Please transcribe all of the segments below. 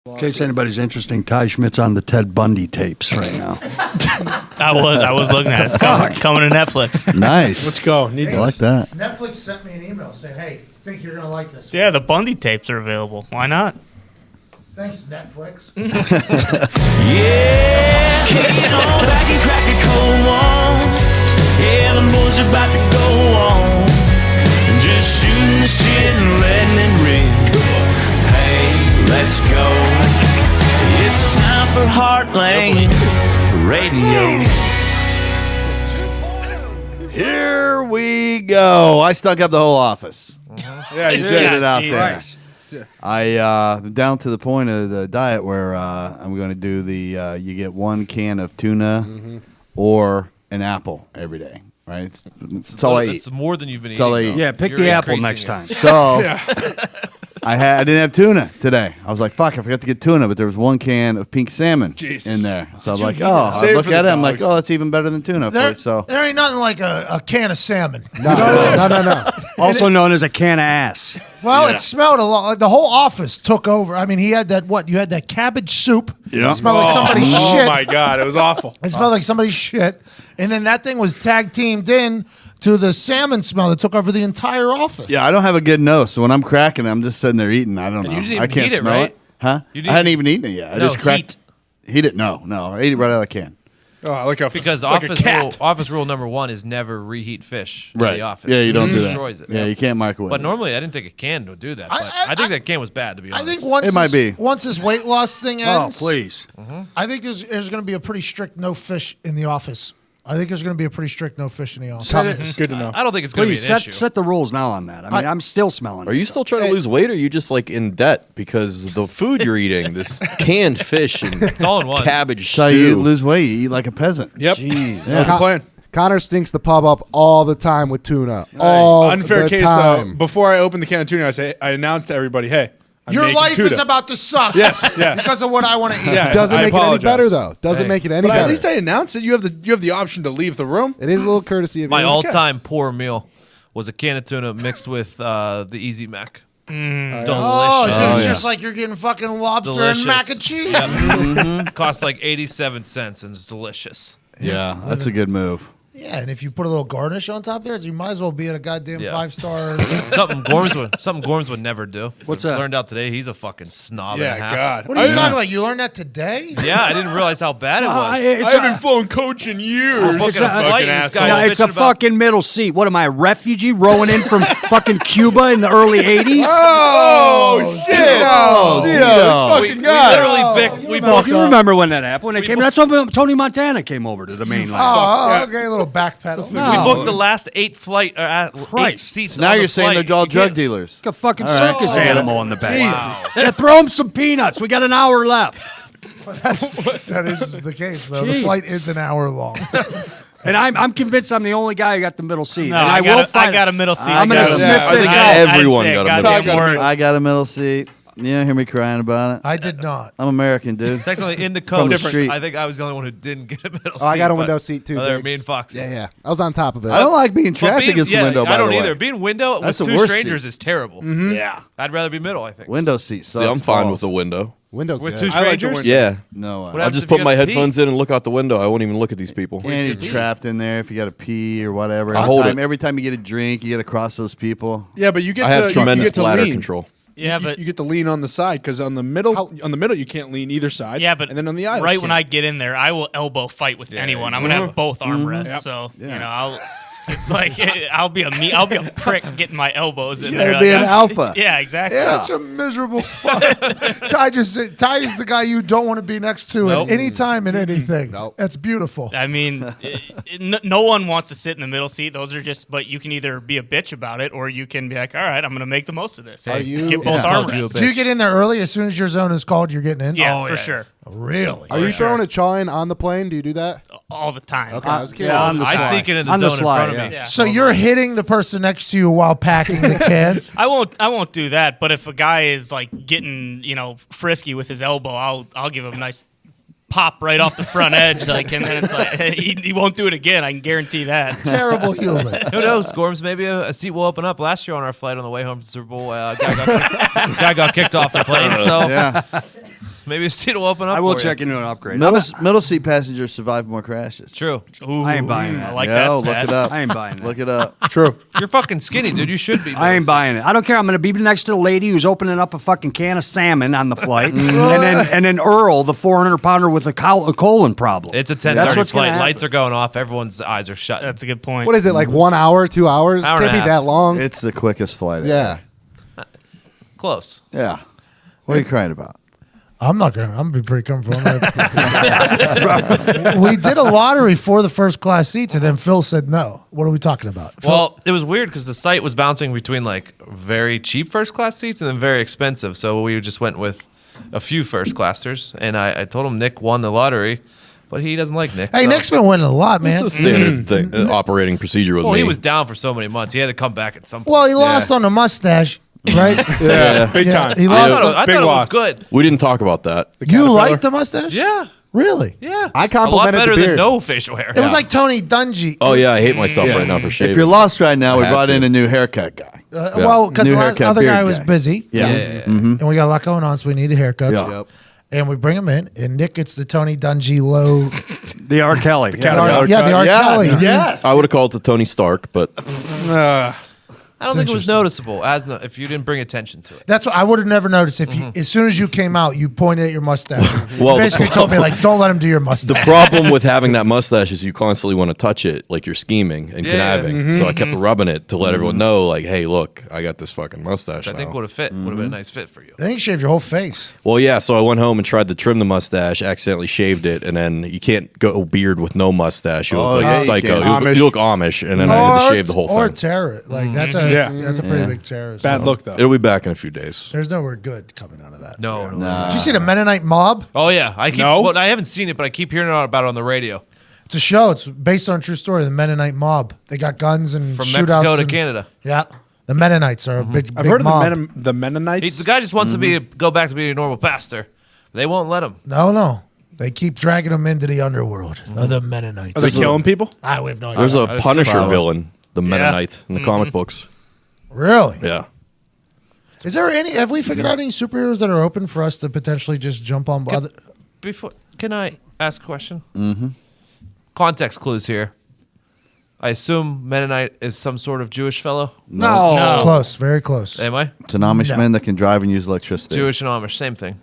In case anybody's interested, Ty Schmidt's on the Ted Bundy tapes right now. I was looking at it. It's coming to Netflix. Nice. Let's go. I like that. Netflix sent me an email saying, hey, think you're going to like this. Yeah, the Bundy tapes are available. Why not? Thanks, Netflix. Yeah, get on back and crack a cold one. Yeah, the boys are about to go on. Just shooting the shit and letting it ring. Hey, let's go. It's time for Heartland Radio. Here we go. I stunk up the whole office. Yeah, you Just did. get it out there. Jesus. I'm down to the point of the diet where I'm going to do the you get one can of tuna or an apple every day. Right? It's all I eat. It's more than you've been It's all I eating. eat. Yeah, pick the apple next time. So I didn't have tuna today. I was like, fuck, I forgot to get tuna, but there was one can of pink salmon in there. So I'm like, I Save it look for at the it, I'm like, dogs. oh, that's even better than tuna. So There ain't nothing like a can of salmon. No. Also known as a can of ass. Well, it smelled a lot. The whole office took over. I mean, he had that, you had that cabbage soup. Yeah. It smelled like somebody's shit. Oh, my God. It was awful. It smelled like somebody's shit. And then that thing was tag teamed in to the salmon smell that took over the entire office. yeah, I don't have a good nose. So when I'm cracking, I'm just sitting there eating. I don't know. you didn't I even can't heat it, smell right? it. Huh? You I didn't- hadn't even eaten it yet. I No, just cracked. Heat it? No. I ate it right out of the can. Oh, like a Because like a cat. office rule number 1 is never reheat fish in Right. the office. Yeah, you don't It do that. destroys it. Yeah, you can't microwave But it. normally, I didn't think a can would do that. But I- I think that can was bad, to be I honest. think once It might be. once this weight loss thing ends, Oh, please. I think there's going to be a pretty strict no fish in the office. I think there's going to be a pretty strict no fish in the office. Good to know. I don't think it's going to be Please an set, issue. set the rules now on that. I mean, I'm still smelling Are it. you still trying to lose weight, or are you just like in debt because the food you're eating, this canned fish and It's all in one. cabbage So you stew? lose weight, you eat like a peasant. Yep. Jeez. That's the plan. Connor stinks the pub up all the time with tuna. All Unfair the case, time. though. Before I opened the can of tuna, I announced to everybody, hey, I'm Your making life tuna. is about to suck. Yes, yeah. Because of what I want to eat. Yeah, Doesn't I make it any apologize. better, though. Doesn't Hey. make it any But better. at least I announced it. You have the option to leave the room. It is a little courtesy of My you. all-time poor meal was a can of tuna mixed with the Easy Mac. Delicious. Oh, dude, it's yeah. just like you're getting fucking lobster Delicious. and mac and cheese. Yep. Cost like 87 cents and it's delicious. Yeah, that's a good move. Yeah, and if you put a little garnish on top there, you might as well be at a goddamn Yeah. 5-star. Something Gorms would never do. What's that? Learned out today. He's a fucking snob Yeah, and a half. God. What are you talking about? You learned that today? Yeah, I didn't realize how bad it was. It's I haven't flown coach in years. booking a flight, and this guy's No, it's a bitching about- fucking middle seat. What am I, a refugee rolling in from fucking Cuba in the early 80s? Oh, shit. Zito. We literally bicked. We Well, booked. you remember when that happened? When it came, that's when Tony Montana came over to the main line. Oh, okay, a little backpedal. No. We booked the last 8 Christ. seats. Now on you're the saying flight. they're all You drug can't- dealers. Like a fucking circus animal in the back. Yeah, throw him some peanuts. We got an hour left. That is the case, though. Jeez. The flight is an hour long. And I'm convinced I'm the only guy who got the middle seat. No, and I will find got a middle seat. I'm going to got a- sniff I this think out. everyone got a middle seat. I got a middle seat. You don't hear me crying about it. I did not. I'm American, dude. Technically, in the From coach, the street. I think I was the only one who didn't get a middle seat. Oh, I got a but window seat, too. Other thanks. me and Fox. Yeah. I was on top of it. I don't like being But trapped being- against yeah, the window, by I don't the way. either. Being window That's with the two worst strangers seat. is terrible. Yeah. I'd rather be middle, I think. Window seat sucks. See, I'm fine balls. with the window. Windows With good. two I like the strangers? window. Yeah. No, What I'll happens just if you put my gotta pee? headphones in and look out the window. I won't even look at these people. and you're trapped in there if you got to pee or whatever. I'll hold it. Every time you get a drink, you got to cross those people. Yeah, but you get I have to, tremendous you get to bladder lean. control. Yeah, You- but you get to lean on the side because on the middle, you can't lean either side. yeah, but and then on the aisle, right you when can't. I get in there, I will elbow fight with anyone. I'm gonna have both armrests, Yep. so you know it's like I'll be a prick getting my elbows in You there. gotta be like, an alpha. Yeah, exactly. Such a miserable fuck. Ty is the guy you don't want to be next to Nope. at any time in anything. Nope. That's beautiful. I mean, no one wants to sit in the middle seat. Those are just, but you can either be a bitch about it or you can be like, all right, I'm going to make the most of this. Are you- Get both Yeah. armrests. Do you get in there early as soon as your zone is called? You're getting in. Yeah, for sure. Really? Are you throwing a chaw in on the plane? Do you do that? All the time. Okay, I was curious. on the I slide. sneak into the On the zone slide, in front of me. Yeah. So you're hitting the person next to you while packing the can? I won't do that. But if a guy is like getting, frisky with his elbow, I'll give him a nice pop right off the front edge, like, and then it's like he won't do it again. I can guarantee that. Terrible human. Who knows, Gorms? Maybe a seat will open up. Last year on our flight on the way home from the Super Bowl, guy got kicked off the plane. So Yeah. Maybe the seat will open up. I will for check you. into an upgrade. Middle seat passengers survive more crashes. True. Ooh, I ain't buying that. I like Yeah, that look stat. it up. I ain't buying that. Look it up. True. You're fucking skinny, dude. You should be. I ain't buying it. I don't care. I'm going to be next to the lady who's opening up a fucking can of salmon on the flight, and then Earl, the 400-pounder with a colon problem. It's a That's 10:30 what's gonna flight. happen. Lights are going off. Everyone's eyes are shut. That's a good point. What is it, like 1 hour, 2 hours? Hour and Can't a be half. that long. It's the quickest flight. Yeah. Close. Yeah. What are you crying about? I'm not gonna. I'm gonna be pretty comfortable. We did a lottery for the first class seats, and then Phil said no. What are we talking about? Well, it was weird because the site was bouncing between like very cheap first class seats and then very expensive. So we just went with a few first classers, and I told him Nick won the lottery, but he doesn't like Nick. Hey, so. Nick's been winning a lot, man. It's a standard thing, operating procedure with Well, me. he was down for so many months. He had to come back at some point. Well, he lost on the mustache, right? Yeah, big Yeah, time. he I lost. thought, I Big thought it loss. was good. We didn't talk about that. You liked the mustache? Yeah, Really? yeah. I a lot complimented the better than beard. no facial hair. It was like Tony Dungy. Oh yeah, I hate myself right now for shaving. If you're lost right now, we I had brought to. in a new haircut guy. Well, because New the haircut, other guy beard was guy. busy. Yeah. And we got a lot going on, so we needed haircuts. Yeah. Yep. And we bring him in, and Nick gets the Tony Dungy low. The R. Kelly. The R Kelly. Yes. I would have called it Tony Stark, but I don't think it was noticeable if you didn't bring attention to it. That's what I would have never noticed if you, as soon as you came out, you pointed at your mustache. Well, You basically told me like, don't let him do your the mustache. problem with having that mustache is you constantly want to touch it, like you're scheming and Yeah. conniving. So I kept rubbing it to let everyone know, like, hey, look, I got this fucking mustache. I think now. would have fit. Would have been a nice fit for you. I think you shaved your whole face. Well, yeah. So I went home and tried to trim the mustache, accidentally shaved it, and then you can't go beard with no mustache. You look Oh, like yeah, a you psycho. can. You look Amish, and then I had to shave the whole or thing. terror. Like that's a pretty big terror. Bad so look though. It'll be back in a few days. There's nowhere good coming out of that. No. Did you see the Mennonite Mob? Oh yeah, I keep. No? Well, I haven't seen it, but I keep hearing about it on the radio. It's a show. It's based on a true story. The Mennonite Mob. They got guns and From shootouts Mexico to and- Canada. Yeah, the Mennonites are a big. I've big heard mob. of the Mennonites. The guy just wants to go back to being a normal pastor. They won't let him. No. They keep dragging them into the underworld of the Mennonites. Are they killing people? I have no idea. There's a That's Punisher valid. villain, the Mennonite, in the comic books. Really? Yeah. Is there any? Have we figured out any superheroes that are open for us to potentially just jump on? Can I ask a question? Mm-hmm. Context clues here. I assume Mennonite is some sort of Jewish fellow. No. Close, very close. Am I? It's an Amish man that can drive and use electricity. Jewish and Amish, same thing.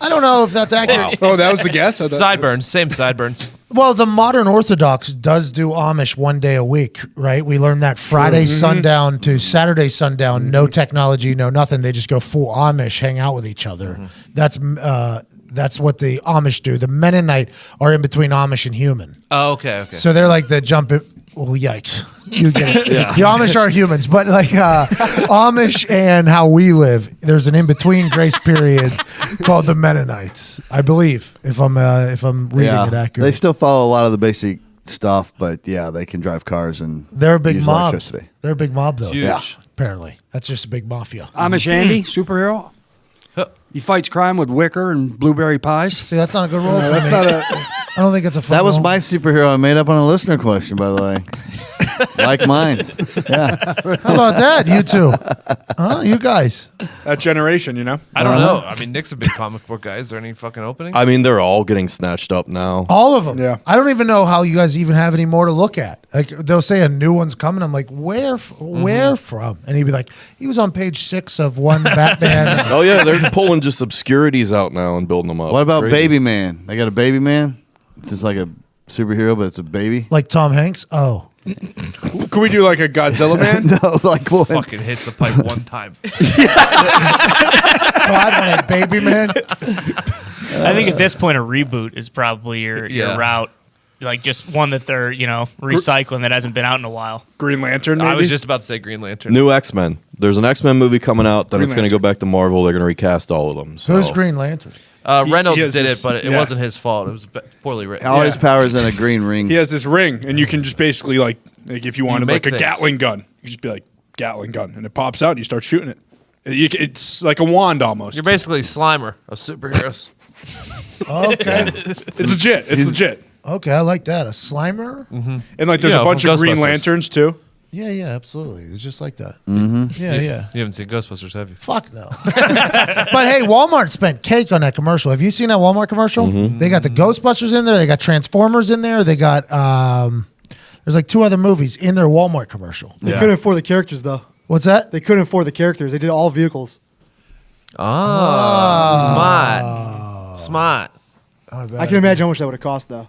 I don't know if that's accurate. Oh, that was the guess. Sideburns, same sideburns. Well, the modern Orthodox does do Amish one day a week, right? We learned that Friday sundown to Saturday sundown, no technology, no nothing. They just go full Amish, hang out with each other. That's what the Amish do. The Mennonite are in between Amish and human. Oh, okay. So they're like the jump. Well, yikes. You get it. The Amish are humans, but like Amish and how we live, there's an in-between grace period called the Mennonites, I believe, if I'm reading it accurately. They still follow a lot of the basic stuff, but yeah, they can drive cars and They're a big use mob. electricity. They're a big mob, though. Huge. Yeah, apparently. That's just a big mafia. Amish Andy, superhero. He fights crime with wicker and blueberry pies. See, that's not a good role for That's me. not a. I don't think it's a fun That was role. my superhero I made up on a listener question, by the way. Like mine's. Yeah. How about that, you two? Huh? You guys. That generation, you know. I don't know. I mean, Nick's a big comic book guy. Is there any fucking openings? I mean, they're all getting snatched up now. All of them. Yeah. I don't even know how you guys even have any more to look at. Like they'll say a new one's coming. I'm like, where from? And he'd be like, he was on page 6 of one Batman. Oh yeah, they're pulling just obscurities out now and building them up. What It's about crazy. Baby Man? They got a Baby Man? It's just like a superhero, but it's a baby? Like Tom Hanks. Oh. Could we do like a Godzilla man? No, like what? fucking hits the pipe one time. God, when a baby man. I think at this point, a reboot is probably your Yeah. route. Like just one that they're, recycling that hasn't been out in a while. Green Lantern. Maybe? I was just about to say Green Lantern. New X-Men? There's an X-Men movie coming out. Then Green it's going to go back to Marvel. They're going to recast all of them. So. Who's Green Lantern? Reynolds he has did this- it, but it yeah. wasn't his fault. It was poorly written. All his powers in a green ring. He has this ring, and you can just basically like if you wanted make like a things. Gatling gun, you could just be like Gatling gun, and it pops out, and you start shooting it. It's like a wand almost. You're basically Slimer of superheroes. Okay. It's legit. It's legit. Okay, I like that. A Slimer? And like there's Yeah, a bunch from of Green Ghostbusters. Lanterns too. Yeah, absolutely. It's just like that. Mm-hmm. Yeah. You haven't seen Ghostbusters, have you? Fuck no. But hey, Walmart spent cake on that commercial. Have you seen that Walmart commercial? They got the Ghostbusters in there. They got Transformers in there. They got there's like 2 other movies in their Walmart commercial. They couldn't afford the characters though. What's that? They couldn't afford the characters. They did all vehicles. Smart. I can imagine how much that would have cost though.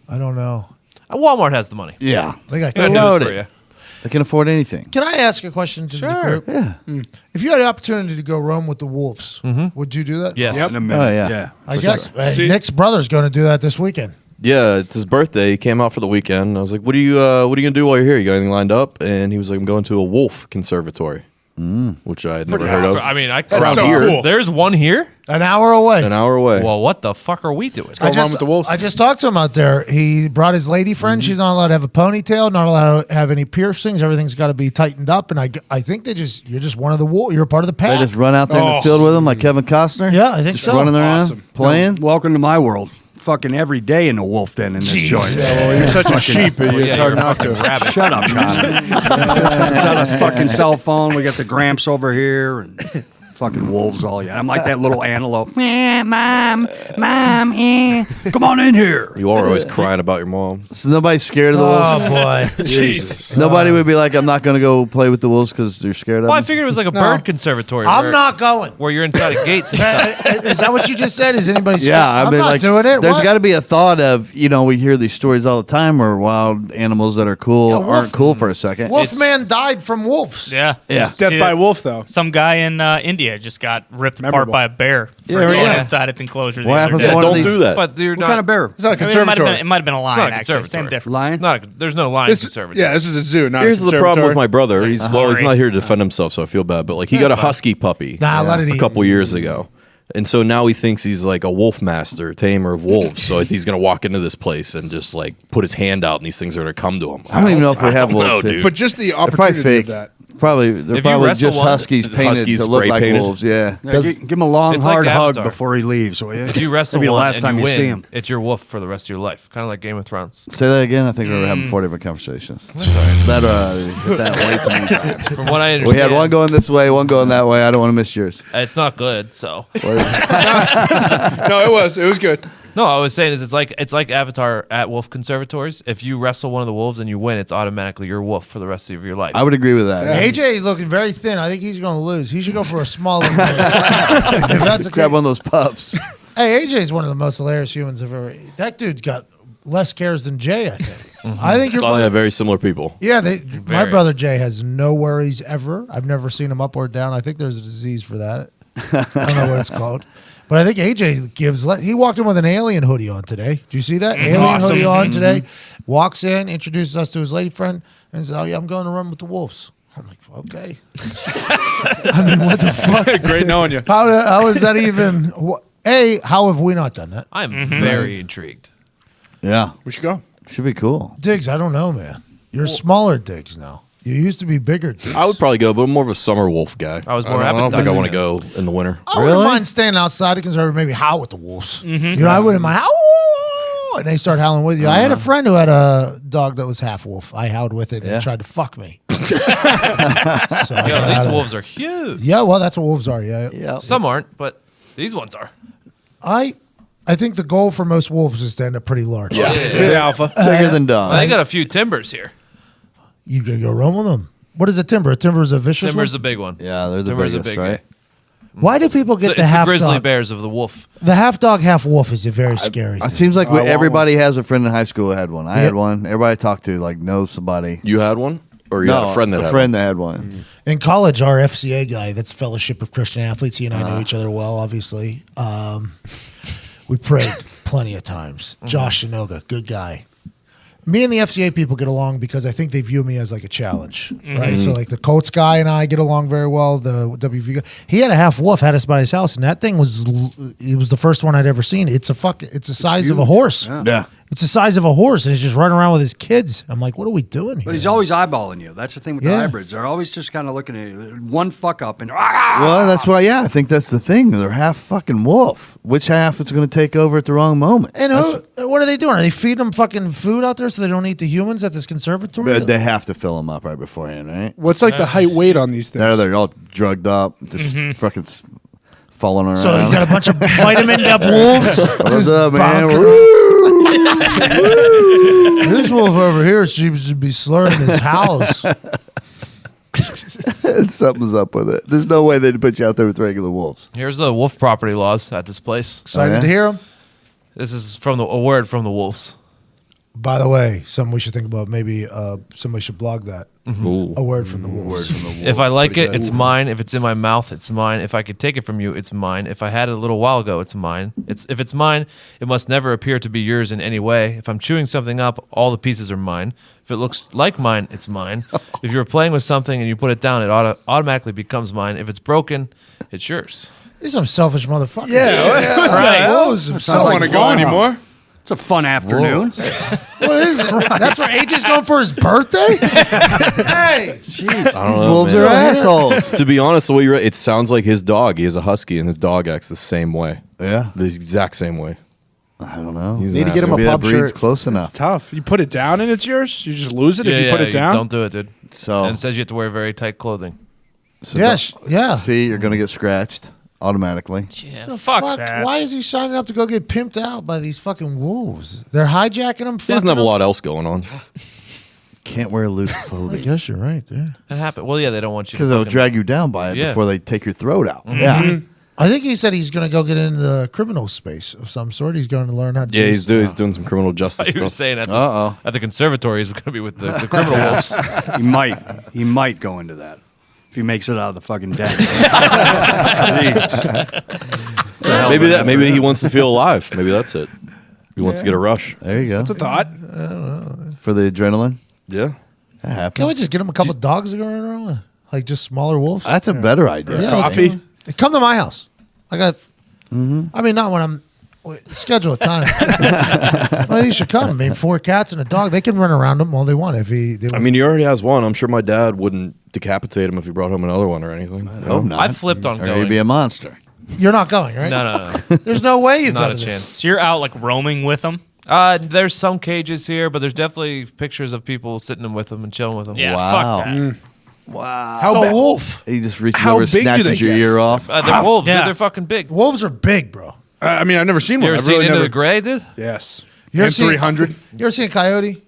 I don't know. Walmart has the money. Yeah. They got Good cake. news loaded. for you. They can afford anything. Can I ask a question to the group? Yeah. If you had the opportunity to go roam with the wolves, would you do that? Yes. In a minute. Oh, yeah. I guess See- Nick's brother's going to do that this weekend. Yeah, it's his birthday. He came out for the weekend. I was like, "What are you gonna do while you're here? You got anything lined up?" And he was like, "I'm going to a wolf conservatory," which I had never heard of. I mean, Around so here, cool. There's one here? An hour away. an hour away. Well, what the fuck are we doing? Go run with the wolves. I just talked to him out there. He brought his lady friend. She's not allowed to have a ponytail, not allowed to have any piercings. Everything's got to be tightened up. And I think you're just one of the wolves. You're a part of the They pack. just run out there in the field with them like Kevin Costner. Yeah, I think just so. running around, Awesome. playing. Welcome to my world. Fucking every day in the wolf den in this joint. Oh, you're such a sheep. It's hard not to. Rabbit. Shut up, John. It's on his fucking cell phone. We got the Gramps over here and fucking wolves all. Yeah, I'm like that little antelope. Mom, come on in here. You are always crying about your mom. So nobody's scared of the wolves. Oh boy. Jesus. Nobody would be like, I'm not going to go play with the wolves because they're scared of Well, I them. figured it was like a bird conservatory. I'm where- not going. Where you're inside of gates and stuff. Is that what you just said? Is anybody scared? Yeah, I I'm mean, not like, doing it. there's What? got to be a thought of, we hear these stories all the time where wild animals that are cool Yeah, wolf- aren't cool for a second. Wolfman died from wolves. Yeah. Yeah. Death See by that- wolf, though. Some guy in India just got ripped apart Memorable. by a bear for Yeah, going yeah. inside its enclosure. What the happens other day. to one of Don't these- do that. But you're What not. kind of bear? It's not a I mean, conservatory. it might have been a not lion, a actually. Same conservatory. difference. Lion? There's no lion conservatory. Yeah, this is a zoo, not Here's a the problem with conservatory. my brother. He's Sorry. not here to defend himself, so I feel bad. But like, he got a husky puppy Nah, let it a eat. couple years ago. And so now he thinks he's like a wolf master, tamer of wolves. So he's going to walk into this place and just like put his hand out and these things are going to come to him. I don't even know if we have wolves know, here. dude. But just the They're probably opportunity fake. of that. They're you probably wrestle just one- huskies painted Huskies to look spray like painted. wolves. Yeah. Yeah, give him a long, It's like hard hug Avatar. before he leaves, will you? If you wrestle Maybe the one last and time you win, see him. it's your wolf for the rest of your life. Kind of like Game of Thrones. Say that again. I think we were having 4 different conversations. That hit that way too many times. From what I We understand, had one going this way, one going that way. I don't want to miss yours. it's not good. So No, it was good. no, I was saying is it's like Avatar at wolf conservatories. If you wrestle one of the wolves and you win, it's automatically your wolf for the rest of your life. I would agree with that. AJ looking very thin. I think he's going to lose. He should go for a smaller. If that's a Grab one of those pups. Hey, AJ is one of the most hilarious humans I've ever. That dude's got less cares than Jay. I think. I think you're. Oh, yeah, very similar people. Yeah, my brother Jay has no worries ever. I've never seen him up or down. I think there's a disease for that. I don't know what it's called. But I think AJ gives. He walked in with an alien hoodie on today. Did you see that? Alien Awesome. hoodie on today. Walks in, introduces us to his lady friend, and says, "Oh yeah, I'm going to run with the wolves." I'm like, okay. I mean, what the fuck? Great knowing you. How is that even? How have we not done that? I'm very intrigued. Yeah. We should go. Should be cool. Diggs, I don't know, man. You're smaller Diggs now. You used to be bigger Diggs. I would probably go, but I'm more of a summer wolf guy. I was more I don't think I appetizing. want to go in the winter. I wouldn't Really? mind staying outside because I would maybe howl with the wolves. You know, I wouldn't mind howl, and they start howling with you. I had a friend who had a dog that was half wolf. I howled with it and Yeah. it tried to fuck me. Yo, these wolves are huge. Yeah, well, that's what wolves are. Yeah, Yeah. Some aren't, but these ones are. I think the goal for most wolves is to end up pretty large. You're the alpha. Bigger than Well, dogs. they got a few timbers here. You can go roam with them. What is a timber? A timber is a vicious Timber's one? a big one. Yeah, they're the Timber's a biggest, big right? guy. Why do people get It's the the half grizzly dog? bears of the wolf. The half dog, half wolf is a very scary It thing. seems like I want everybody has a friend in high school who had one. I had Yep. one. Everybody I talked to knows somebody. You had one? Or you had a friend that had one? that had one. In college, our FCA guy, that's Fellowship of Christian Athletes, he and I know each other well, obviously. We prayed plenty of times. Josh Shinoga, good guy. Me and the FCA people get along because I think they view me as like a challenge, right? So like the Colts guy and I get along very well. The WV guy, he had a half wolf, had us by his house, and that thing was the first one I'd ever seen. It's the size of a horse. Yeah. It's the size of a horse, and he's just running around with his kids. I'm like, what are we doing here? But he's always eyeballing you. That's the thing with the Yeah. hybrids. They're always just kind of looking at you. One fuck up and Well, that's why. Yeah, I think that's the thing. They're half fucking wolf. Which half is going to take over at the wrong moment? And what are they doing? Are they feeding them fucking food out there so they don't eat the humans at this conservatory? But they have to fill them up right beforehand, right? What's like the height weight on these things? They're all drugged up, just fucking falling around. So you got a bunch of vitamin up wolves. What's up, man? This wolf over here seems to be slurring his howls. Something's up with it. There's no way they'd put you out there with regular wolves. Here's the wolf property laws at this place. Excited to hear him. This is from a word from the wolves. By the way, something we should think about. Maybe somebody should blog that. Ooh. A word from the wolves. If I like it, it's mine. If it's in my mouth, it's mine. If I could take it from you, it's mine. If I had it a little while ago, it's mine. If it's mine, it must never appear to be yours in any way. If I'm chewing something up, all the pieces are mine. If it looks like mine, it's mine. If you're playing with something and you put it down, it automatically becomes mine. If it's broken, it's yours. He's some selfish motherfucker. Right. I don't want to go anymore. It's a fun afternoon. What is it? That's where AJ's going for his birthday? Hey! These wolves are assholes. To be honest, the way you it sounds like his dog. He has a husky, and his dog acts the same way. Yeah, the exact same way. I don't know. He's Need to get him a Maybe that pub breed's shirt. close enough. It's tough. You put it down and it's yours. You just lose it if you put it down. Don't do it, dude. So And it says you have to wear very tight clothing. so Yes, don't- yeah. See, you're gonna get scratched automatically. Yeah, The fuck fuck? that. Why is he signing up to go get pimped out by these fucking wolves? They're hijacking him. He doesn't have a lot else going on. Can't wear loose I clothing guess you're right there. That happened. Well, yeah, they don't want you to because they'll fucking- drag you down by it Yeah. before they take your throat out. Mm-hmm. Yeah. I think he said he's going to go get into the criminal space of some sort. He's going to learn how to. Yeah, do he's doing some criminal justice He was stuff. saying at Uh-oh. the conservatory he's going to be with the criminal wolves. He might go into that if he makes it out of the fucking den. Maybe he wants to feel alive. Maybe that's it. He wants to get a rush. There you go. It's a thought. For the adrenaline. Yeah. That happens. Can we just get him a couple dogs to go around with? Like just smaller wolves? That's a better idea. Yeah, Coffee. Come to my house. I got. I mean, not when I'm. Schedule a time. Well, you should come. I mean, 4 cats and a dog. They can run around him all they want. If he, I mean, he already has one. I'm sure my dad wouldn't decapitate him if he brought home another one or anything. I hope not. I flipped on Or going. he'd be a monster. you're not going, right? No. There's no way you Not go a to chance. this. So you're out like roaming with them? There's some cages here, but there's definitely pictures of people sitting with them and chilling with them. Yeah, Wow. fuck that. Wow. How It's a big? wolf. He just reaches How over and big do snatches they your get? ear off. They're wolves. Yeah. They're fucking big. Wolves are big, bro. I mean, I've never seen You one. ever I've seen really Into never. the Gray, dude? Yes. You ever seen- M300. You ever seen a coyote?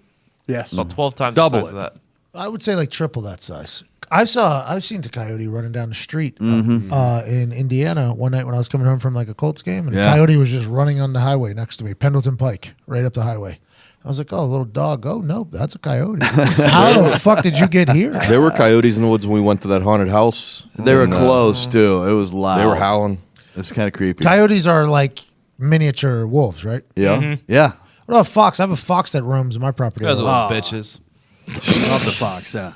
Yes. About 12 times Double the size it. of that. I would say like triple that size. I've seen the coyote running down the street Mm-hmm. in Indiana one night when I was coming home from like a Colts game, and Yeah. the coyote was just running on the highway next to me, Pendleton Pike, right up the highway. I was like, "Oh, a little dog. Oh, no, that's a coyote. How the fuck did you get here?" There were coyotes in the woods when we went to that haunted house. They were And, close, too. It was loud. They were howling. It's kind of creepy. Coyotes are like miniature wolves, right? Yeah. Yeah. What about a fox? I have a fox that roams in my property. You guys are all those bitches. Love the fox. Yeah.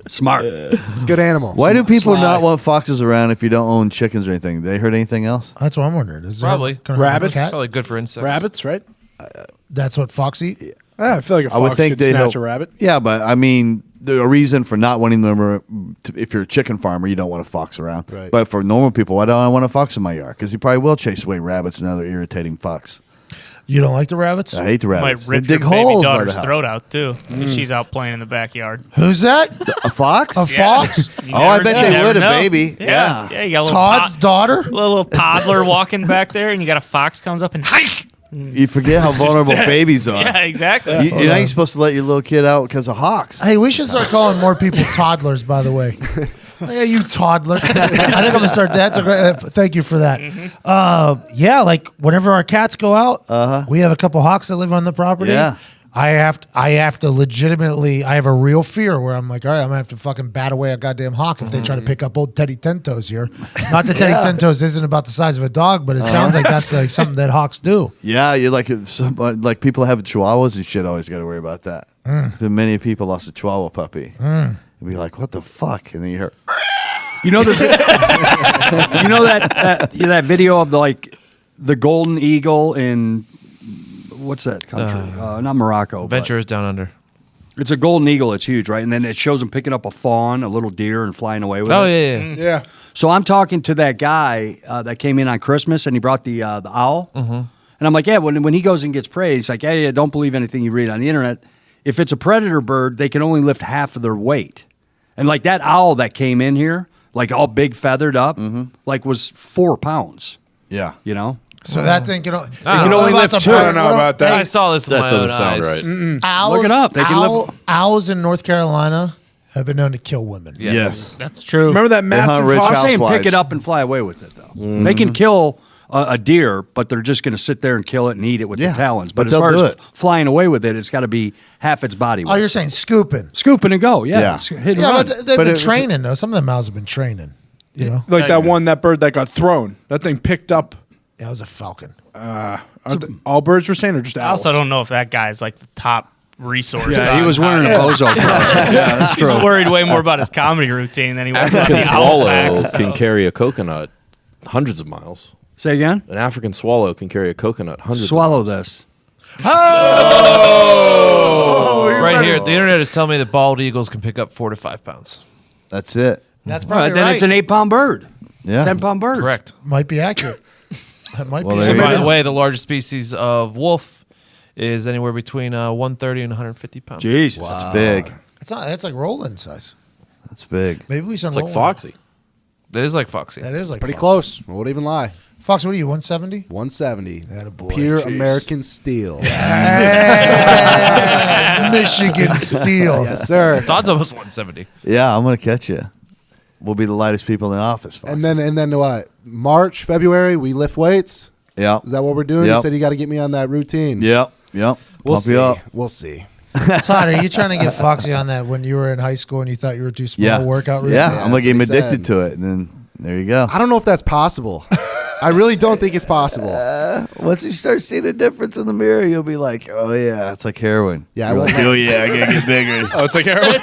Smart. It's a good animal. Why do people not want foxes around if you don't own chickens or anything? They heard anything else? the- That's what I'm wondering. Is there Probably. kind of like a Rabbits? cat? Probably good for insects. Rabbits, right? That's what fox eat. I feel like a I would fox think could they snatch a rabbit. Yeah, but I mean, the reason for not wanting them, if you're a chicken farmer, you don't want a fox around. Right. But for normal people, why don't I want a fox in my yard? Because he probably will chase away rabbits and other irritating fucks. You don't like the rabbits? I hate the Might rabbits. rip They dig your baby holes by the daughter's house. throat out too if she's out playing in the backyard. Who's that? A fox? A fox? You Oh, I never- bet you they never would, a know. baby. Yeah, Yeah. You got a little, Todd's daughter? little toddler walking back there, and you got a fox comes up and hike. You forget how vulnerable babies are. Yeah, exactly. You're not even supposed to let your little kid out because of hawks. Hey, we should start calling more people toddlers, by the way. Yeah, you toddler. I think I'm going to start that. Thank you for that. Yeah, like whenever our cats go out, we have a couple hawks that live on the property. Yeah. I have to legitimately, I have a real fear where I'm like, all right, I'm going to have to fucking bat away a goddamn hawk if they try to pick up old Teddy Tentos here. Not that Teddy Tentos isn't about the size of a dog, but it sounds like that's like something that hawks do. Yeah, you're like like people have chihuahuas and shit. Always got to worry about that. Many people lost a chihuahua puppy. And be like, what the fuck? And then you hear, You know that video of the golden eagle in what's that country? Not Morocco. but Venture is down under. It's a golden eagle. It's huge, right? And then it shows them picking up a fawn, a little deer, and flying away with it. Oh yeah, yeah. Yeah. So I'm talking to that guy that came in on Christmas, and he brought the owl. Mm-hmm. And I'm like, yeah, when he goes and gets prey, he's like, hey, don't believe anything you read on the internet. If it's a predator bird, they can only lift half of their weight. And like that owl that came in here, like all big feathered up, like was 4 pounds. Yeah. You know? So that thing can, can only lift 2. I don't know about that. I saw this with That my doesn't own sound eyes. right. Owls, Look it up. They can live- owls in North Carolina have been known to kill women. Yes. That's true. Remember that hunt massive rich hawk? I'm saying housewives. pick it up and fly away with it, though. They can kill a deer, but they're just going to sit there and kill it and eat it with Yeah, the talons. but But as they'll far do as it. flying away with it, it's got to be half its body weight. Oh, you're saying scooping. Scooping and go, yeah. Yeah. It's hit and Yeah, run. but they've But been if- training, though. Some of them owls have been training, you know? Like that bird that got thrown. That thing picked up. Yeah, it was a falcon. All birds were saying, or just I owls? also don't know if that guy's like the top resource. Yeah, he on was wearing a how- bozo collar. Yeah, that's He's true. worried way more about his comedy routine than he was about African the owl swallow facts. can carry a coconut hundreds of miles. Say again? An African swallow can carry a coconut hundreds Swallow of miles. this. Right here, the internet is telling me that bald eagles can pick up 4 to 5 pounds. That's it. That's All probably right, then right. it's an 8-pound bird. Yeah. 10-pound bird. Correct. Might be accurate. That might Well, be there you accurate. By the way, the largest species of wolf is anywhere between 130 and 150 pounds. Jesus. That's big. It's not. It's like Roland size. That's big. Maybe we should. It's like Foxy. That is like Foxy. That is like Pretty Foxy. close. I won't even lie. Fox, what are you? 170. 170. Attaboy. Pure Jeez. American steel. Michigan steel. Yes, sir. Todd's almost 170. Yeah, I'm gonna catch you. We'll be the lightest people in the office. Fox. And then what? March, February, we lift weights. yeah, Is that what we're doing? Yep. You said you got to get me on that routine. yep. We'll Pump see. you up. We'll see. Todd, are you trying to get Foxy on that when you were in high school and you thought you were too small Yeah, workout routine? Yeah, Yeah, I'm gonna that's get him what he addicted said. to it, and then there you go. I don't know if that's possible. I really don't think it's possible. Once you start seeing a difference in the mirror, you'll be like, "Oh yeah, it's like heroin." Yeah, I You're won't like, oh yeah, I gotta get bigger. Oh, it's like heroin.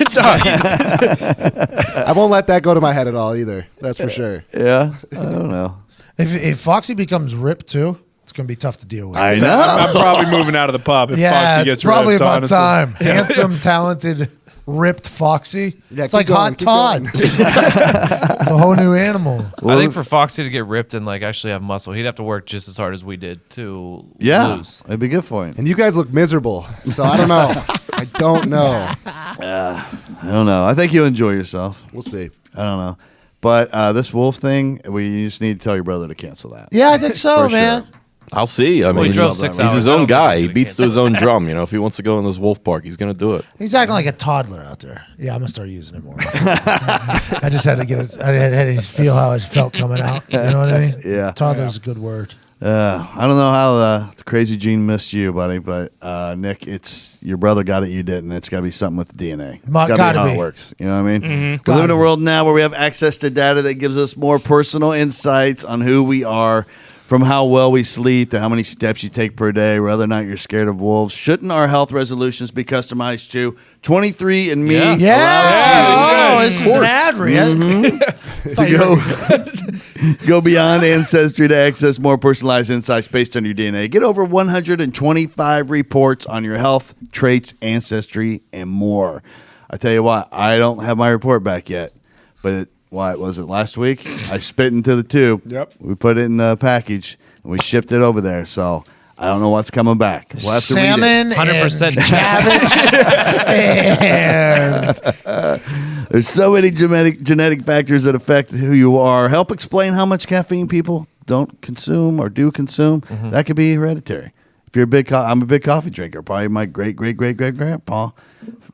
I won't let that go to my head at all either. That's for sure. Yeah, I don't know. If Foxy becomes ripped too, it's going to be tough to deal with. I know. I'm probably moving out of the pub if yeah, Foxy it's gets probably ripped, about honestly. time. Handsome, talented, ripped Foxy. Yeah, It's keep like going, Hot keep Todd. going. It's a whole new animal. I think for Foxy to get ripped and like actually have muscle, he'd have to work just as hard as we did to Yeah, lose. it'd be good for him. And you guys look miserable. So I don't know. I don't know. I don't know. I think you'll enjoy yourself. We'll see. I don't know, but this wolf thing, we just need to tell your brother to cancel that. Yeah, I think so, For sure. man. I'll see. I Well, he mean, drove 6 he's hours. his I own don't guy. think He he beats to his own drum. You know, if he wants to go in this wolf park, he's gonna do it. He's acting like a toddler out there. Yeah, I'm gonna start using it more. I just had to get it. I had to feel how it felt coming out. You know what I mean? Yeah. Toddler's a good word. I don't know how the crazy gene missed you, buddy, but Nick, it's your brother got it, you didn't. It's got to be something with the DNA. It's got to Gotta be how be. it works. You know what I mean? We live in a world now where we have access to data that gives us more personal insights on who we are, from how well we sleep to how many steps you take per day, whether or not you're scared of wolves. Shouldn't our health resolutions be customized to 23andMe? Yeah. Yeah. Oh, this is an ad read. To go beyond Ancestry to access more personalized insights based on your DNA. Get over 125 reports on your health, traits, ancestry, and more. I tell you what, I don't have my report back yet, but what was it last week? I spit into the tube. Yep. We put it in the package and we shipped it over there. So I don't know what's coming back. We'll have to read Salmon, 100% and cabbage, and There's so many genetic factors that affect who you are. Help explain how much caffeine people don't consume or do consume. That could be hereditary. If you're a big, I'm a big coffee drinker. Probably my great grandpa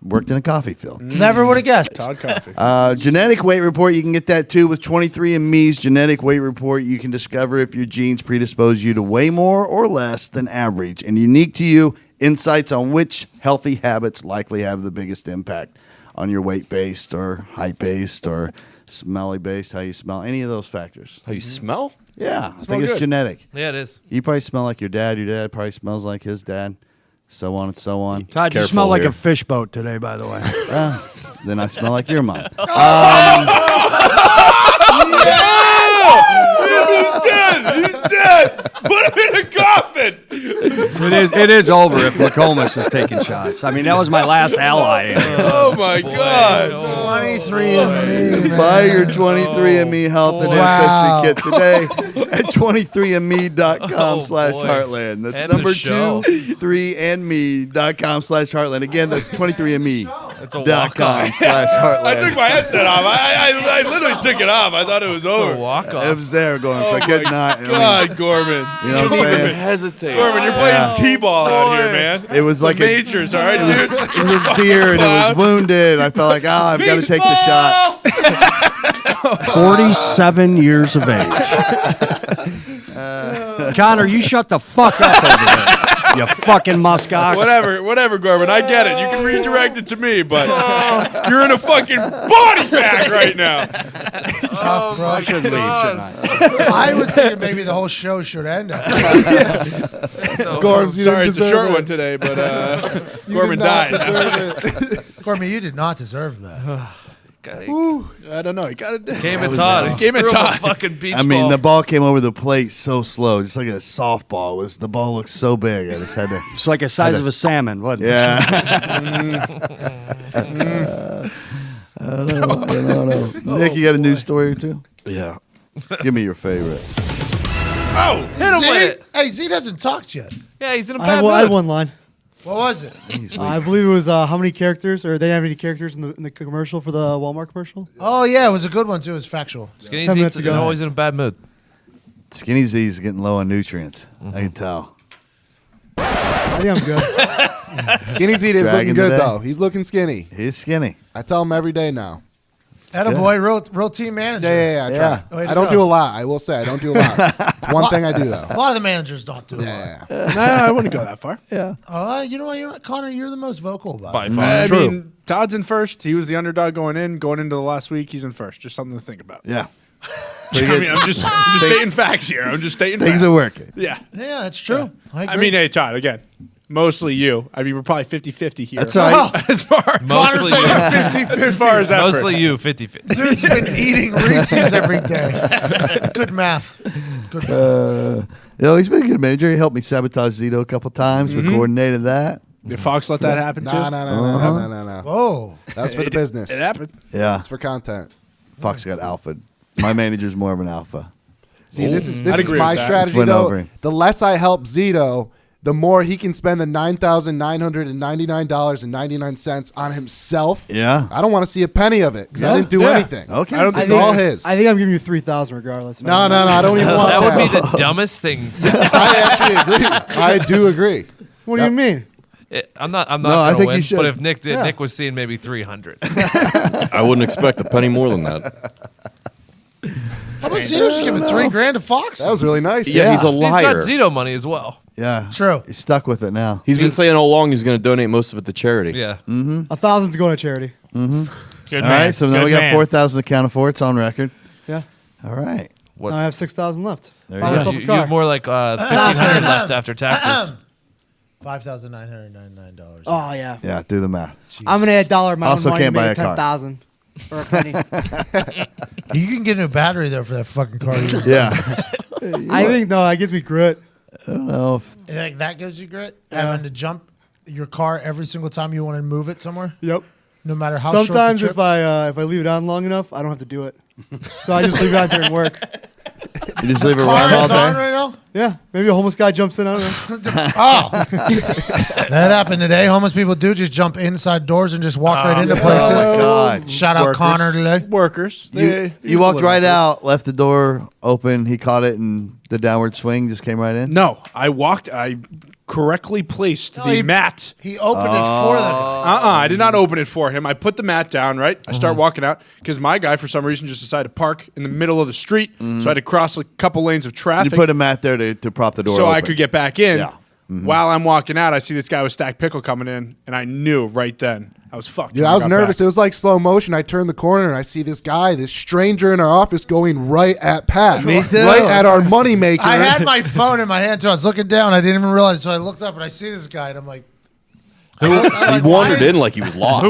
worked in a coffee field. never would have guessed. Todd Coffee. Genetic weight report, you can get that too with 23andMe's genetic weight report. You can discover if your genes predispose you to weigh more or less than average, and unique to you, insights on which healthy habits likely have the biggest impact on your weight-based or height-based or smelly-based, how you smell, any of those factors. How you smell? Yeah, I think it's good. genetic. Yeah, it is. You probably smell like your dad probably smells like his dad, so on and so on. Todd, you Careful smell like here. a fish boat today, by the way. Then I smell like your mom. He's dead. Put him in a coffin. It is over if McComas is taking shots. I mean, that was my last ally. Oh my God. 23andMe. Buy your 23andMe health and Wow. ancestry kit today at 23andme.com/heartland. That's End number the show. 23andme.com/heartland. Again, that's 23andme.com/heartland. I took my headset off. I literally took it off. I thought it was over. Walk It off. was there, Gorms. I could not. God, Gorman. You know what I'm saying? Hesitate. Gorman, you're playing T-ball out here, man. It was like Majors, all right, dude? it was a deer and it was wounded. I felt like, I've got to take the shot. 47 years of age. Connor, you shut the fuck up over there. You fucking muskox. Whatever, Gorman. I get it. You can redirect it to me, but you're in a fucking body bag right now. Tough, bro. I should leave, shouldn't I? I was thinking maybe the whole show should end. Gorms, you Sorry, didn't it's a deserve short it. one today, but You Gorman did not died. deserve it. Courtney, you did not deserve that. I don't know. You got to Game of Todd. Game of Threw him a Todd. fucking beach I mean, ball. the ball came over the plate so slow, just like a softball. The ball looked so big. I just had to. It's like the size of a salmon, wasn't it? Yeah. I don't know. Nick, you got a news story or two? Yeah. Give me your favorite. Oh, Hit him with it. Hey, Z hasn't talked yet. Yeah, he's in a I bad had mood. one line. What was it? I believe it was how many characters, or they didn't have any characters in the commercial for the Walmart commercial. Oh, yeah, it was a good one, too. It was factual. Skinny 10 minutes Zeke's ago. always in a bad mood. Skinny Z's getting low on nutrients. I can tell. I think I'm good. Skinny Z is Dragging looking good, today. though. He's looking skinny. He's skinny. I tell him every day now. Attaboy, real team manager. Yeah, I try. Way to I don't go. do a lot. I will say I don't do a lot. It's one thing I do, though. A lot of the managers don't do it. Yeah. nah, I wouldn't go that far. You know what, Connor, you're the most vocal about By it. far. I True. mean, Todd's in first. He was the underdog going into the last week. He's in first. Just something to think about. Yeah. I mean, I'm just stating facts here. I'm just stating Things facts. are working. Yeah. Yeah, that's true. I I agree. mean, hey, Todd, again, mostly you. I mean, we're probably 50-50 here. That's all right. As far Mostly you. as far as effort. Mostly you, 50-50. Dude's been eating Reese's every day. Good math. Good math. He's been a good manager. He helped me sabotage Zito a couple times. We coordinated that. Did Fox let that happen too? No. Whoa. That's for the business. It happened. Yeah. It's for content. Fox got alpha. My manager's more of an alpha. See, this is I'd agree my with that. strategy, Went though. over. The less I help Zito, the more he can spend the $9,999.99 on himself. Yeah. I don't want to see a penny of it because I Yeah. didn't do Yeah. anything. Okay. I don't It's think all his. I think I'm giving you 3,000 regardless. No, I don't even want That that. would be the dumbest thing. I actually agree. I do agree. What do you mean? I'm not I gonna think win, you should. but if Nick did, Yeah. Nick was seeing maybe 300. I wouldn't expect a penny more than that. How about Zito just giving $3,000 to Fox? That was really nice. Yeah, he's a He's got liar. Zito money as well. Yeah. True. He's stuck with it now. He's been saying all along he's going to donate most of it to charity. Yeah. 1,000's going to charity. Good All man. right. So now Good we got man. 4,000 accounted for. It's on record. Yeah. All right. What? Now I have 6,000 left. There Buy you myself You, a you car. have more like 1,500 left after taxes. $5,999. Oh yeah. Yeah. Do the math. I'm gonna add dollar amount Also of money can't to buy make a car. 10,000 or a penny. You can get a new battery, though, for that fucking car. Yeah. I think no, that gives me grit. I don't know if Like, that gives you grit? Having to jump your car every single time you want to move it somewhere? Yep. No matter how Sometimes short if I leave it on long enough, I don't have to do it. So I just leave it on during work. you just leave it the car run all is on day. right now? Yeah, maybe a homeless guy jumps in. I don't know. Oh. That happened today. Homeless people do just jump inside doors and just walk right into places. Oh, my God. Shout out Workers. Connor today. Workers. You walked right out, left the door open. He caught it, and the downward swing just came right in. No, I correctly placed No, the he- mat. He opened it for them. I did not open it for him. I put the mat down, right? I start walking out because my guy, for some reason, just decided to park in the middle of the street. So I had to cross a couple lanes of You traffic put a mat there to prop the door so open. I could get back in. Yeah. While I'm walking out, I see this guy with stacked pickle coming in, and I knew right then I was fucked. Dude, when I was got nervous. back. It was like slow motion. I turned the corner and I see this guy, this stranger in our office, going right at Pat. Me too. Right at our moneymaker. I had my phone in my hand, so I was looking down. I didn't even realize. So I looked up and I see this guy, and I'm like, He wandered in like he was lost.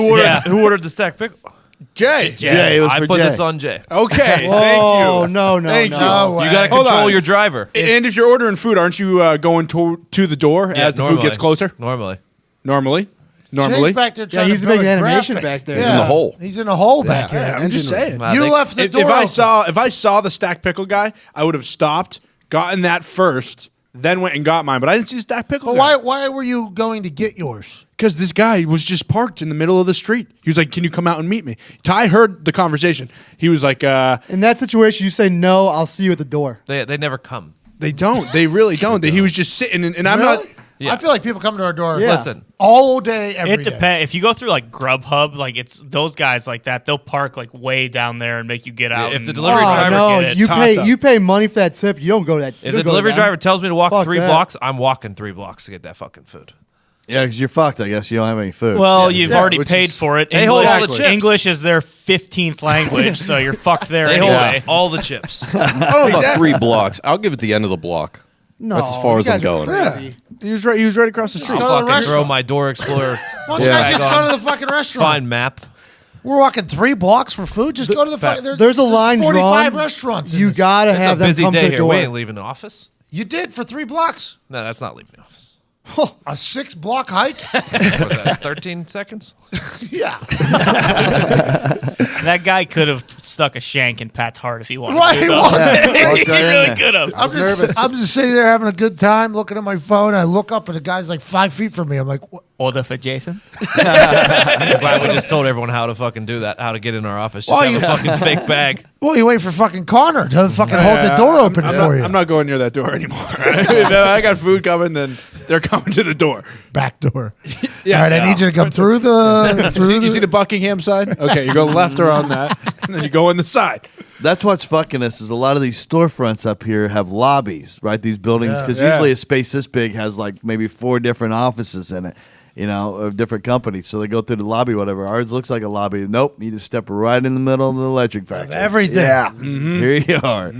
Who ordered the stacked pickle? Jay. Jay, it was I for put Jay. this on Jay. Okay, Whoa, thank you. no. Thank you. No way. You got to Hold control on. your driver. And if you're ordering food, aren't you going to the door as the food gets closer? Normally. Jay's back there Yeah, trying he's to making build a animation graphic. back there. He's in the hole. He's in a hole back here. I'm just saying. Wow, You they- left the door If open. I saw the stacked pickle guy, I would have stopped, gotten that first, then went and got mine. But I didn't see the stacked pickle But guy. why were you going to get yours? Because this guy was just parked in the middle of the street. He was like, "Can you come out and meet me?" Ty heard the conversation. He was like, In that situation, you say no. I'll see you at the door. They never come. "They don't. They really don't." He was just sitting, and I'm not. Really? I feel like people come to our door. Yeah. Listen, all day, every day. It depends. If you go through like Grubhub, like it's those guys like that. They'll park like way down there and make you get out. if the and- delivery Oh, driver no, get it. you pay money for that tip. You don't go that. if the delivery driver tells me to walk Fuck 3 that. blocks, I'm walking 3 blocks to get that fucking food. Yeah, because you're fucked. I guess you don't have any food. Well, you've already which paid is- for it. They hold all the chips. English is their 15th language, so you're fucked there They anyway. hold all the chips. I don't know about 3 blocks. I'll give it the end of the block. No, That's as far you as I'm guys are going. crazy. He was right. He was right across the street. go to the Fucking throw restaurant. my Door Explorer. Why don't you guys just go to the fucking restaurant? Fine map. We're walking 3 blocks for food. Just go to the fucking. There's a line 45 drawn. restaurants. in You this. gotta It's a have them busy come to day the here. door. We ain't leaving the office. You did for 3 blocks. No, that's not leaving the office. A 6-block hike. What was that, 13 seconds? Yeah. That guy could have stuck a shank in Pat's heart if he wanted Right, to. though. walked He really could have. I'm just sitting there having a good time, looking at my phone. I look up and the guy's like 5 feet from me. I'm like, what? Order for Jason. I'm glad we just told everyone how to fucking do that, how to get in our office. Just Oh, have you- a fucking fake bag. Well, you wait for fucking Connor to fucking hold the door open for you. I'm not going near that door anymore. I got food coming, then they're coming to the door. Back door. Yeah, All right, I need you to come through the. You see the Buckingham side? Okay, you go left around that, and then you go in the side. That's what's fucking us is a lot of these storefronts up here have lobbies, right? These buildings, because Yeah. usually a space this big has like maybe 4 different offices in it, you know, of different companies. So they go through the lobby, whatever. Ours looks like a lobby. Nope, you just step right in the middle of the electric factory. everything. Yeah, here you are.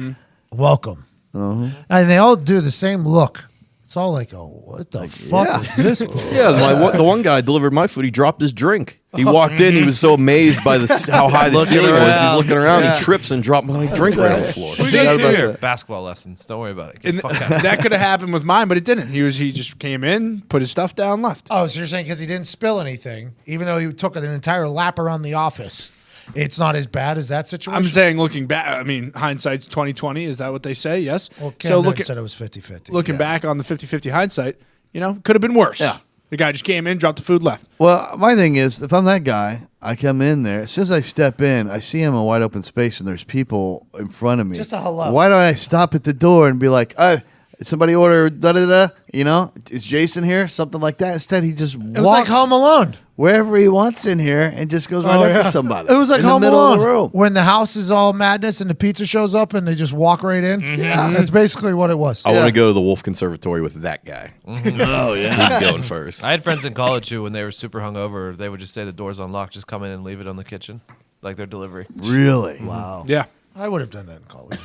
Welcome. And they all do the same look. It's all like, oh, what the fuck is this place? Yeah, the one guy delivered my food. He dropped his drink. He walked in. He was so amazed by how high the Looking ceiling was. He's around. looking around. Yeah. He trips and dropped my drink right on the floor. What do you guys do here? Basketball lessons. Don't worry about it. Get And the fuck out. that could have happened with mine, but it didn't. He just came in, put his stuff down, left. Oh, so you're saying because he didn't spill anything, even though he took an entire lap around the office, it's not as bad as that situation? I'm saying, looking back, I mean, hindsight's 20/20. Is that what they say? Yes. Well, Cam so Newton looking said it was 50-50. looking back on the 50-50 hindsight, you know, could have been worse. Yeah. The guy just came in, dropped the food, left. Well, my thing is, if I'm that guy, I come in there. As soon as I step in, I see him in a wide open space, and there's people in front of me. Just a hello. Why don't I stop at the door and be like, "Oh, somebody order da da da"? You know, is Jason here? Something like that. Instead, he just It was like Home Alone. wherever he wants in here and just goes right up to somebody. It was like in Home the middle Alone of the room. when the house is all madness and the pizza shows up and they just walk right in. Yeah, that's basically what it was. I want to go to the Wolf Conservatory with that guy. Oh yeah. He's going first. I had friends in college who, when they were super hungover, they would just say the door's unlocked, just come in and leave it on the kitchen, like their delivery. Really? Wow. Yeah. I would have done that in college.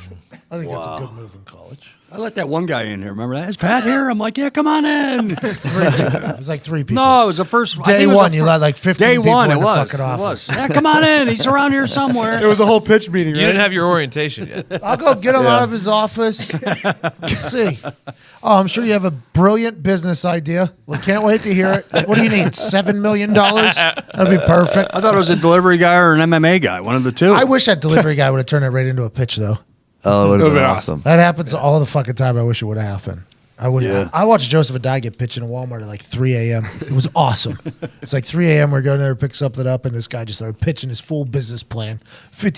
I think that's a good move in college. I let that one guy in here. Remember that? Is Pat here? I'm like, yeah, come on in. It was like 3 people. No, it was the first I think Day it was one, the you fir- let like 15 Day people one, in it the was. fucking It office. was. Yeah, come on in. He's around here somewhere. It was a whole pitch meeting, right? You didn't have your orientation yet. I'll go get him out of his office. Let's see. Oh, I'm sure you have a brilliant business idea. We can't wait to hear it. What do you need? $7 million? That'd be perfect. I thought it was a delivery guy or an MMA guy, one of the two. I wish that delivery guy would have turned it right into a pitch, though. Oh, it would have been been awesome. That happens all the fucking time. I wish it would have happened. I would. Yeah. I watched Joseph Adai get pitched in a Walmart at like 3 a.m. It was awesome. It's like 3 a.m. We're going there to pick something up, and this guy just started pitching his full business plan.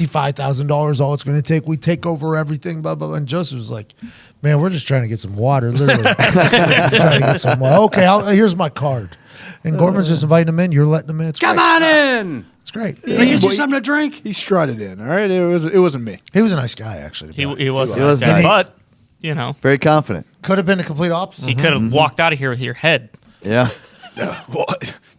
$55,000, all it's going to take. We take over everything, blah, blah, blah. And Joseph was like, man, we're just trying to get some water, literally. Trying to get some water. Okay, here's my card. And Gorman's just inviting him in. You're letting him in. It's come great. on in. It's great. Can I get you something to drink? He strutted in, all right? It wasn't me. He was a nice guy, actually. He was a He was nice guy, nice. but you know, Very confident. Could have been the complete opposite. he could have walked out of here with your head. Yeah. Well,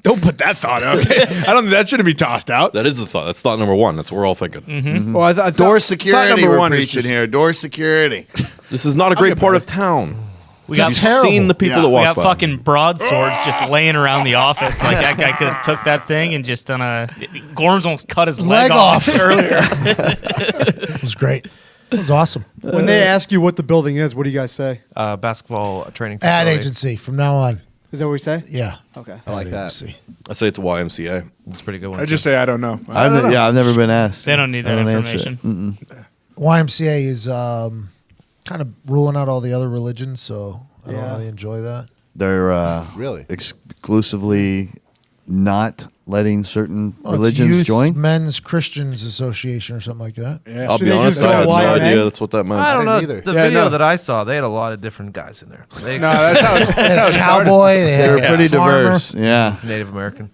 don't put that thought out. Okay? I don't think that shouldn't be tossed out. That is the thought. That's thought number one. That's what we're all thinking. Well, I thought Door thought security number we're one is preaching just- here. Door security. This is not a great get part better. of town. We got seen the people that we walk got by. fucking broadswords just laying around the office. Like that guy could have took that thing and just done a. Gorms almost cut his leg off earlier. It was great. It was awesome. When they ask you what the building is, what do you guys say? Basketball training Ad facility. agency from now on. Is that what we say? Yeah. Okay. I like that. Agency. I say it's a YMCA. It's a pretty good one. I just say I don't know. I've never been asked. They don't need that I don't answer information. it. YMCA is kind of ruling out all the other religions, so I don't Yeah. really enjoy that. They're Really? exclusively not letting certain Well, it's religions Youth join. Men's Christians Association or something like that. Yeah. I'll Should be they honest, just I had go no YMA? idea that's what that meant. I don't know. Neither. The Yeah, video no. that I saw, they had a lot of different guys in there. They No, that's how They had it a started. cowboy. They had They're a pretty farmer. diverse. Yeah. Native American.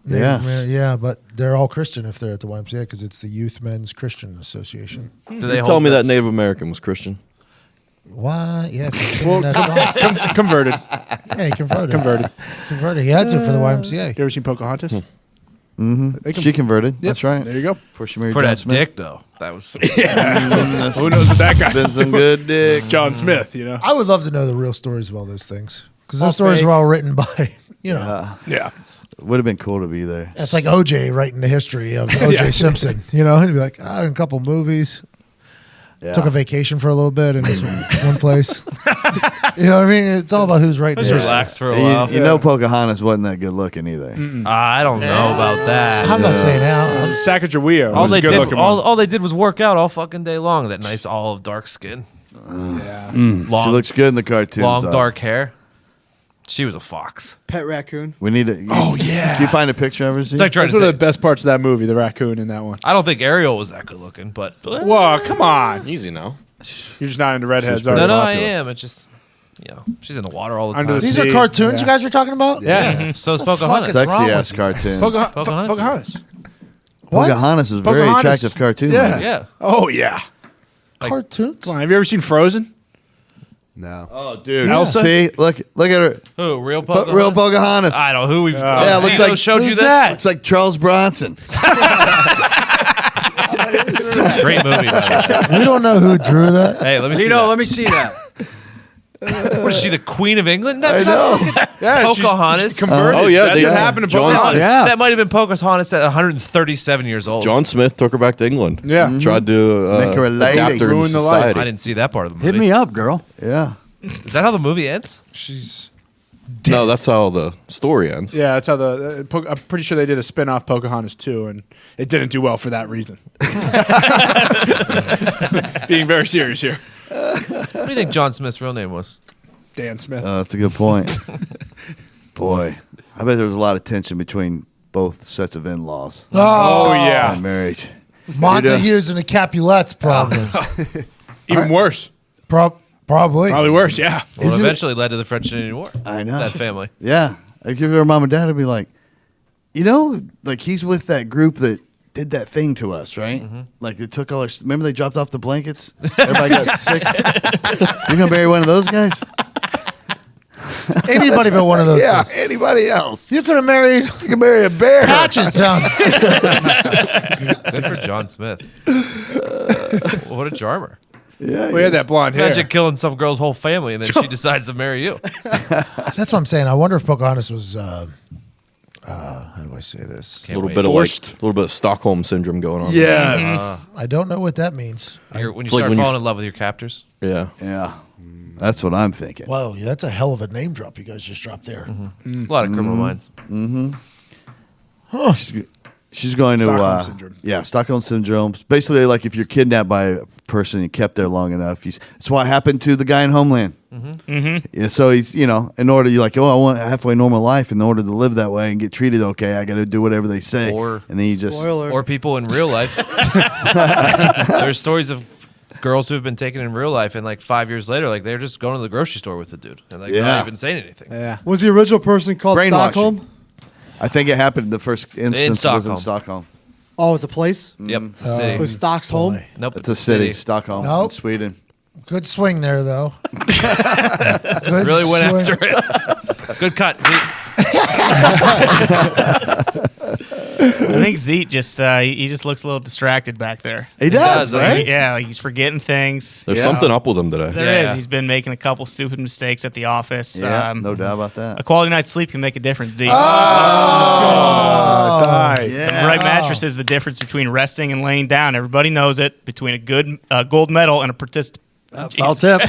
Yeah, but they're all Christian if they're at the YMCA because it's the Youth Men's Christian Association. Do they Tell hold me that this? Native American was Christian. Why? Yeah, that's wrong. Converted. Yeah, he converted. He heads it for the YMCA. You ever seen Pocahontas? She converted. That's right. There you go. Before she married For John that Smith. dick, though. That was. Who knows what that guy Been some good dick. John Smith, you know? I would love to know the real stories of all those things because All those stories fake. were all written by, you know. Yeah. Would have been cool to be there. It's like OJ writing the history of OJ Simpson. You know, he'd be like, in a couple movies. Yeah. Took a vacation for a little bit in this one place. You know what I mean? It's all about who's writing Just the relax for a You, while. you know Pocahontas wasn't that good looking either. I don't know about that. I'm not saying how. Sacagawea. All they good did, looking all they did was work out all fucking day long. That nice olive dark skin, She long, looks good in the cartoons. long though. dark hair. She was a fox. Pet raccoon. We need to. Oh, yeah. Can you find a picture of her? It's like trying That's to one say. of the best parts of that movie, the raccoon in that one. I don't think Ariel was that good looking, but Whoa, come on. Easy now. You're just not into redheads, She's are no, you? no, I popular. am. It's just, she's in the water all the Under time. the These sea. are cartoons you Yeah. guys are talking about? Yeah. So is What the fuck Pocahontas. is wrong Sexy with ass you? cartoons. Pocahontas. Pocahontas. What? Pocahontas is a very Pocahontas. attractive cartoon. Yeah. man. Yeah. Oh, yeah. Cartoons? Come on, have you ever seen Frozen? No. Oh, dude. Elsa? See, look at her. Who? Real Pocahontas? Real Pocahontas. I don't know who we've. Yeah, it looks like showed you who's this. that? Looks like Charles Bronson. Great movie. By the way. We don't know who drew that. Hey, let me see. Tito, that. let me see that. What is she, the Queen of England? That's I know. Yeah, Pocahontas. She's converted. Oh, yeah, That's they- what happened to John Pocahontas. Smith. Yeah. That might have been Pocahontas at 137 years old. John Smith took her back to England. Yeah. Tried to Make her a lady. adapt her in Ruin the life. society. I didn't see that part of the movie. Hit me up, girl. Yeah. Is that how the movie ends? She's No, that's how the story ends. Yeah, that's how I'm pretty sure they did a spin-off Pocahontas too, and it didn't do well for that reason. Being very serious here. What do you think John Smith's real name was? Dan Smith. That's a good point. Boy, I bet there was a lot of tension between both sets of in-laws Oh, yeah. on marriage. Montagues and the Capulets, probably. Even worse. Probably. Probably worse, yeah. Well, Isn't it it- eventually led to the French Indian War. I know. That family. Yeah. Like if your mom and dad would be like, you know, like he's with that group that did that thing to us, right? Mm-hmm. Like they took all our, remember they dropped off the blankets? Everybody got sick. You gonna marry one of those guys? Anybody but one of those Yeah, guys. anybody else. You could have married You can marry a bear. Patches down. Good for John Smith. What a charmer. Yeah, We had that blonde hair. Imagine killing some girl's whole family and then she decides to marry you. That's what I'm saying. I wonder if Pocahontas was. How do I say this? Can't A little wait. bit of a little bit of Stockholm syndrome going on. Yes. I don't know what that means. When you It's like start when you falling s- in love with your captors. Yeah. Yeah. That's what I'm thinking. Whoa, that's a hell of a name drop you guys just dropped there. A lot of criminal minds. She's going to Stockholm Syndrome. Yeah, Stockholm Syndrome. Basically, like if you're kidnapped by a person and kept there long enough, it's what happened to the guy in Homeland. Yeah, so he's in order you're like, I want a halfway normal life. In order to live that way and get treated okay, I got to do whatever they say. Or- and then you just Spoiler. Or people in real life. There's stories of girls who have been taken in real life and like 5 years later, like they're just going to the grocery store with the dude and like Yeah. not even saying anything. Yeah. Was the original person called Brainwashing. Stockholm? I think it happened. The first instance was Stockholm. in Stockholm. Oh, it's a place? Yep, it's a city. It was Stockholm? boy. Nope, It's a city, Stockholm, Nope. in Sweden. Good swing there, though. Good Really went swing. after it. Good cut, Z. think Zeke just he just looks a little distracted back there. He does, doesn't right? Yeah, like he's forgetting things. There's something up with him today. There is. Yeah. He's been making a couple stupid mistakes at the office. Yeah, no doubt about that. A quality night's sleep can make a difference, Zeke. It's all right. Yeah. The right mattress is the difference between resting and laying down. Everybody knows it. Between a good gold medal and a participant. Foul tip.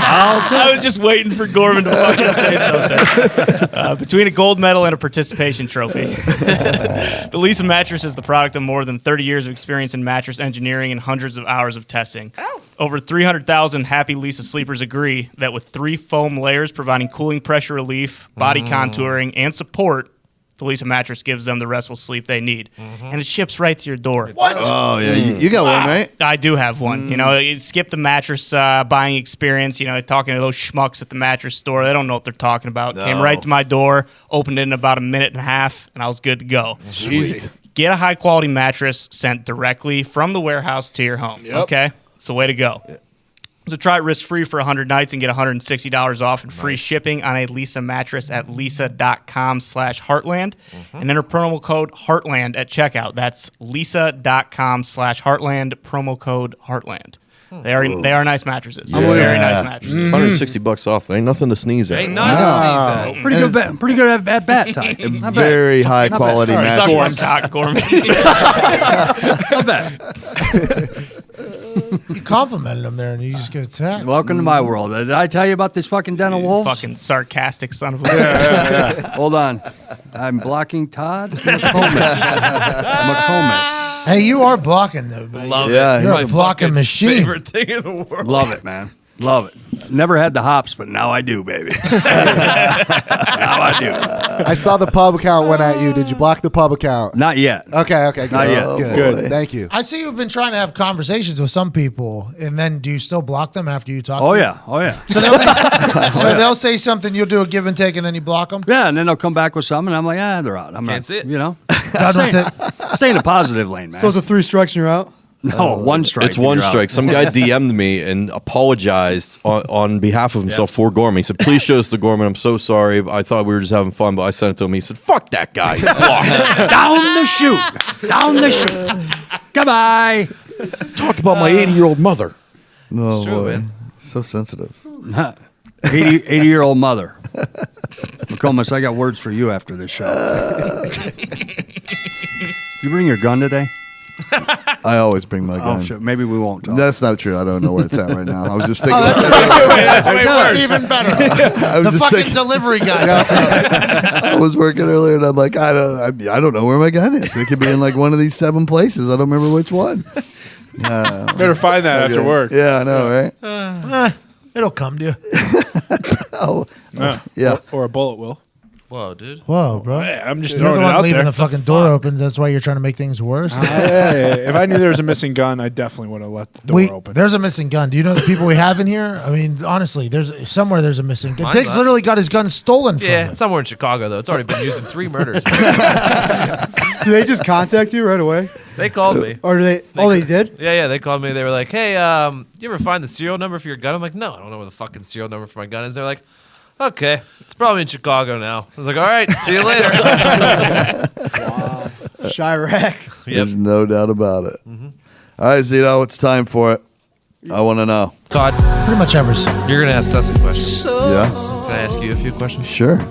I was just waiting for Gorman to fucking say something. Between a gold medal and a participation trophy. The Lisa mattress is the product of more than 30 years of experience in mattress engineering and hundreds of hours of testing. Over 300,000 happy Lisa sleepers agree that with 3 foam layers providing cooling, pressure relief, body contouring, and support, the Lisa mattress gives them the restful sleep they need. And it ships right to your door. Oh, yeah. You got one, right? I do have one. You know, you skip the mattress buying experience. You know, talking to those schmucks at the mattress store, they don't know what they're talking about. No. Came right to my door, opened it in about a minute and a half, and I was good to go. Sweet. Get a high quality mattress sent directly from the warehouse to your home. Okay, it's the way to go. So try it risk-free for 100 nights and get $160 off and free shipping on a Lisa mattress at lisa.com/Heartland and enter promo code Heartland at checkout. That's lisa.com/Heartland, promo code Heartland. They are nice mattresses. Very nice mattresses. $160 off. Ain't nothing to sneeze at. Ain't nothing to sneeze at. Pretty good at bat time. Not bad. Very high quality Suck one mattress. cock, Gorman. Not bad. You complimented him there, and you just get attacked. Welcome to my world. Did I tell you about this fucking den of wolves? Fucking sarcastic son of a Hold on. I'm blocking Todd McComas. Hey, you are blocking though. Baby. Love Yeah, it. You're It's a my blocking fucking machine. favorite thing in the world. Love it, man. Love it. Never had the hops, but now I do, baby. Now I do. I saw the pub account went at you. Did you block the pub account? Not yet. Okay, good. Not yet. Good. Thank you. I see you've been trying to have conversations with some people, and then do you still block them after you talk? Oh, to yeah. Oh, yeah. them? So they'll say something, you'll do a give and take, and then you block them. Yeah, and then they'll come back with something, and I'm like, they're out. I'm Can't not, see it. You know? Done with it. Stay in the positive lane, man. So it's a 3 strikes and you're out? No, 1 strike. It's and 1 you're out. strike. Some guy DM'd me and apologized on behalf of himself for Gorman. He said, please show us the Gorman. I'm so sorry. I thought we were just having fun, but I sent it to him. He said, fuck that guy. He's blocked. Down the chute. Down the chute. Goodbye. Talked about my 80-year-old mother. Oh, true, boy. man. So sensitive. 80-year-old mother. McComas, I got words for you after this show. You bring your gun today? I always bring my Oh, gun. shit. Maybe we won't talk. That's not true. I don't know where it's at right now. I was just thinking. That's even better. I was The just fucking thinking. delivery guy. I was working earlier, and I'm like, I don't know where my gun is. It could be in like one of these 7 places. I don't remember which one. Better find that after work. Yeah, I know, right? It'll come to you. Yeah. Or a bullet will. Whoa, dude. Whoa, bro. I'm just You're the throwing it one out leaving there. the fucking door open. That's why you're trying to make things worse. If I knew there was a missing gun, I definitely would have let the door open. There's a missing gun. Do you know the people we have in here? I mean, honestly, there's a missing gun. Mine's Dick's not. literally got his gun stolen from Yeah, him. it's somewhere in Chicago, though. It's already been used in 3 murders. Do they just contact you right away? They called me. Or do they? They did? Yeah, they called me. They were like, hey, you ever find the serial number for your gun? I'm like, no, I don't know where the fucking serial number for my gun is. They're like, okay, it's probably in Chicago now. I was like, all right, see you later. Chirac. There's no doubt about it. All right, Zito, it's time for it. I want to know. Todd, Pretty much ever seen. you're going to ask us a question. Yeah, Can I ask you a few questions? sure. Do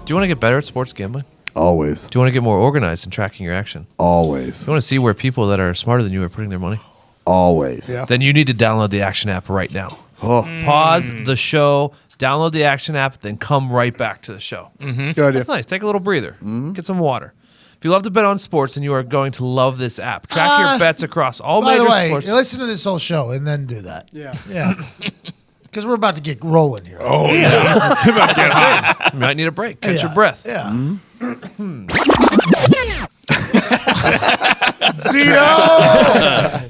you want to get better at sports gambling? Always. Do you want to get more organized in tracking your action? Always. Do you want to see where people that are smarter than you are putting their money? Always. Yeah. Then you need to download the Action app right now. Oh, Pause the show, download the Action app, then come right back to the show. Good idea. That's nice. Take a little breather. Get some water. If you love to bet on sports, then you are going to love this app. Track your bets across all By the major way, sports. listen to this whole show and then do that. Yeah. Yeah. Because we're about to get rolling here. Oh, yeah. You might need a break. Catch your breath. Yeah.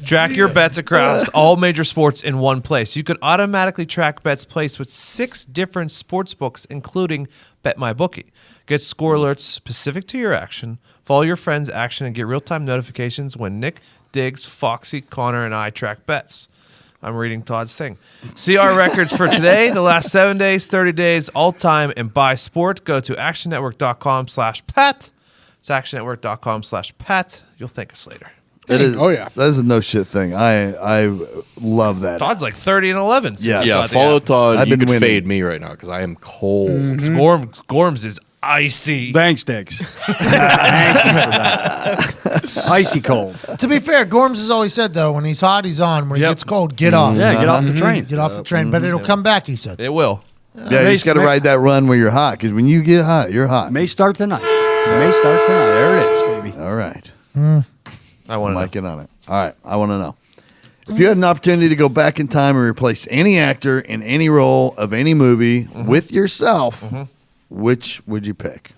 Track your bets across all major sports in one place. You could automatically track bets placed with 6 different sports books, including BetMyBookie. Get score alerts specific to your action, follow your friend's action, and get real-time notifications when Nick, Diggs, Foxy, Connor, and I track bets. I'm reading Todd's thing. See our records for today, the last 7 days, 30 days, all time, and by sport. Go to actionnetwork.com/Pat It's actionnetwork.com/Pat. You'll thank us later. It is. Oh, yeah. That is a no shit thing. I love that. Todd's like 30-11. since Yeah. he Yeah, got the follow app. Todd. I've You been could winning. fade me right now because I am cold. Gorms is icy. Thanks, Diggs. Thank you for that. Icy cold. To be fair, Gorms has always said though, when he's hot, he's on. When he Yep. gets cold, get off. Yeah, get off the train. Get off the train. But it'll come back. He said. It will. Yeah, you just got to ride that run where you're hot because when you get hot, you're hot. May start tonight. May start tonight. There it is, baby. All right. I want to Mike it on it. All right. I want to know. If you had an opportunity to go back in time and replace any actor in any role of any movie with yourself, which would you pick?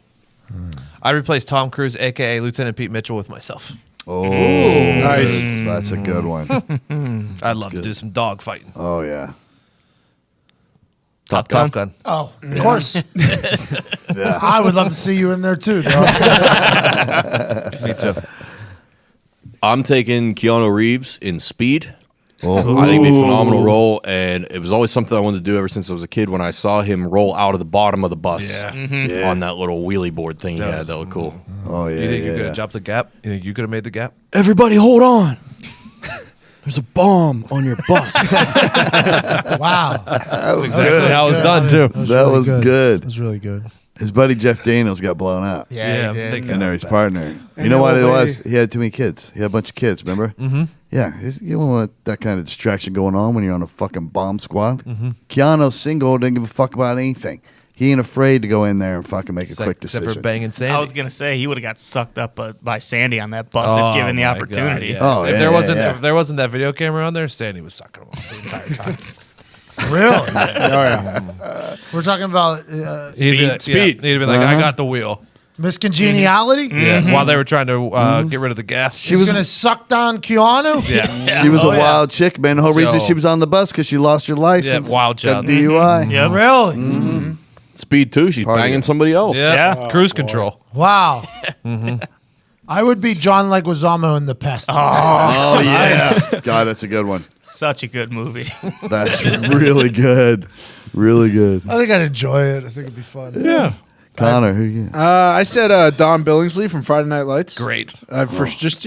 I'd replace Tom Cruise, a.k.a. Lieutenant Pete Mitchell, with myself. Oh, Nice. That's a good one. I'd love to do some dog fighting. Oh, yeah. Top Gun. Oh, of course. I would love to see you in there too, dog. Me too. I'm taking Keanu Reeves in Speed. Oh. I think he made a phenomenal role, and it was always something I wanted to do ever since I was a kid. When I saw him roll out of the bottom of the bus on that little wheelie board thing he had, that looked cool. Oh, yeah. You think you could yeah. have jumped the gap? You think you could have made the gap? Everybody, hold on! There's a bomb on your bus. Wow. That was Exactly good. how it was done, too. That was good. That was really good. His buddy Jeff Daniels got blown up. Yeah, I'm he did. thinking. And there his partner. You And know the what old it lady. was? He had too many kids. He had a bunch of kids, remember? Mm-hmm. Yeah. You don't want that kind of distraction going on when you're on a fucking bomb squad. Keanu's single, didn't give a fuck about anything. He ain't afraid to go in there and fucking make a quick Except decision. for banging Sandy. I was gonna say he would have got sucked up by Sandy on that bus Oh, if given the my opportunity. God, yeah. Oh, if yeah, there wasn't yeah. if there wasn't that video camera on there, Sandy was sucking him off the entire time. Really? Oh, yeah. We're talking about Speed. He'd have been like, I got the wheel. miscongeniality. Yeah. While they were trying to get rid of the gas. She's going to suck down Keanu. Yeah. She was Oh, a yeah. wild chick, man. The whole reason So- she was on the bus because she lost her license. Yeah, wild Got child. a DUI. Yep. Really? Speed 2, she's Party. banging somebody else. Yeah. Cruise control. Wow. I would be John Leguizamo in The Pest. Oh, yeah. God, that's a good one. Such a good movie. That's really good. Really good. I think I'd enjoy it. I think it'd be fun. Yeah. Connor, who you? I said Don Billingsley from Friday Night Lights. Great. For just,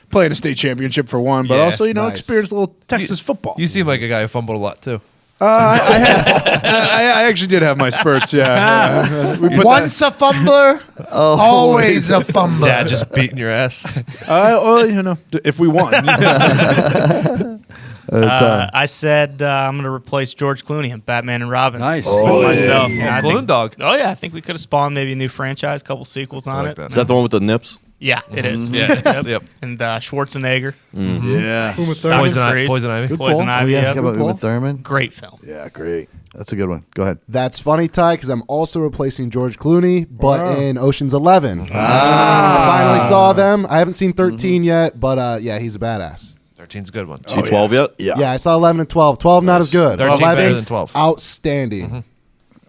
playing a state championship for one, but Yeah. also, Nice. experience a little Texas football. You seem like a guy who fumbled a lot too. I actually did have my spurts, yeah. We put Once a fumbler, always a fumbler. Dad just beating your ass. if we won. I said I'm going to replace George Clooney in Batman and Robin. Nice. With myself. Yeah, I Balloon think- Dog. Oh, yeah. I think we could have spawned maybe a new franchise, couple sequels on like it. that. Is that the one with the nips? Yeah, it is. Yeah. Yep. And Schwarzenegger. Yeah. Uma Thurman. Poison, Freeze. Poison Ivy. Poison Oh, Ivy. yeah, I Yep. forgot about Uma Thurman. Great film. Yeah, great. That's a good one. Go ahead. That's funny, Ty, because I'm also replacing George Clooney, but in Ocean's 11. I finally saw them. I haven't seen 13 yet, but yeah, he's a badass. 13's a good one. She 12 yet? Yeah, I saw 11 and 12. 12 not as good. 13's better 11 than 12. outstanding.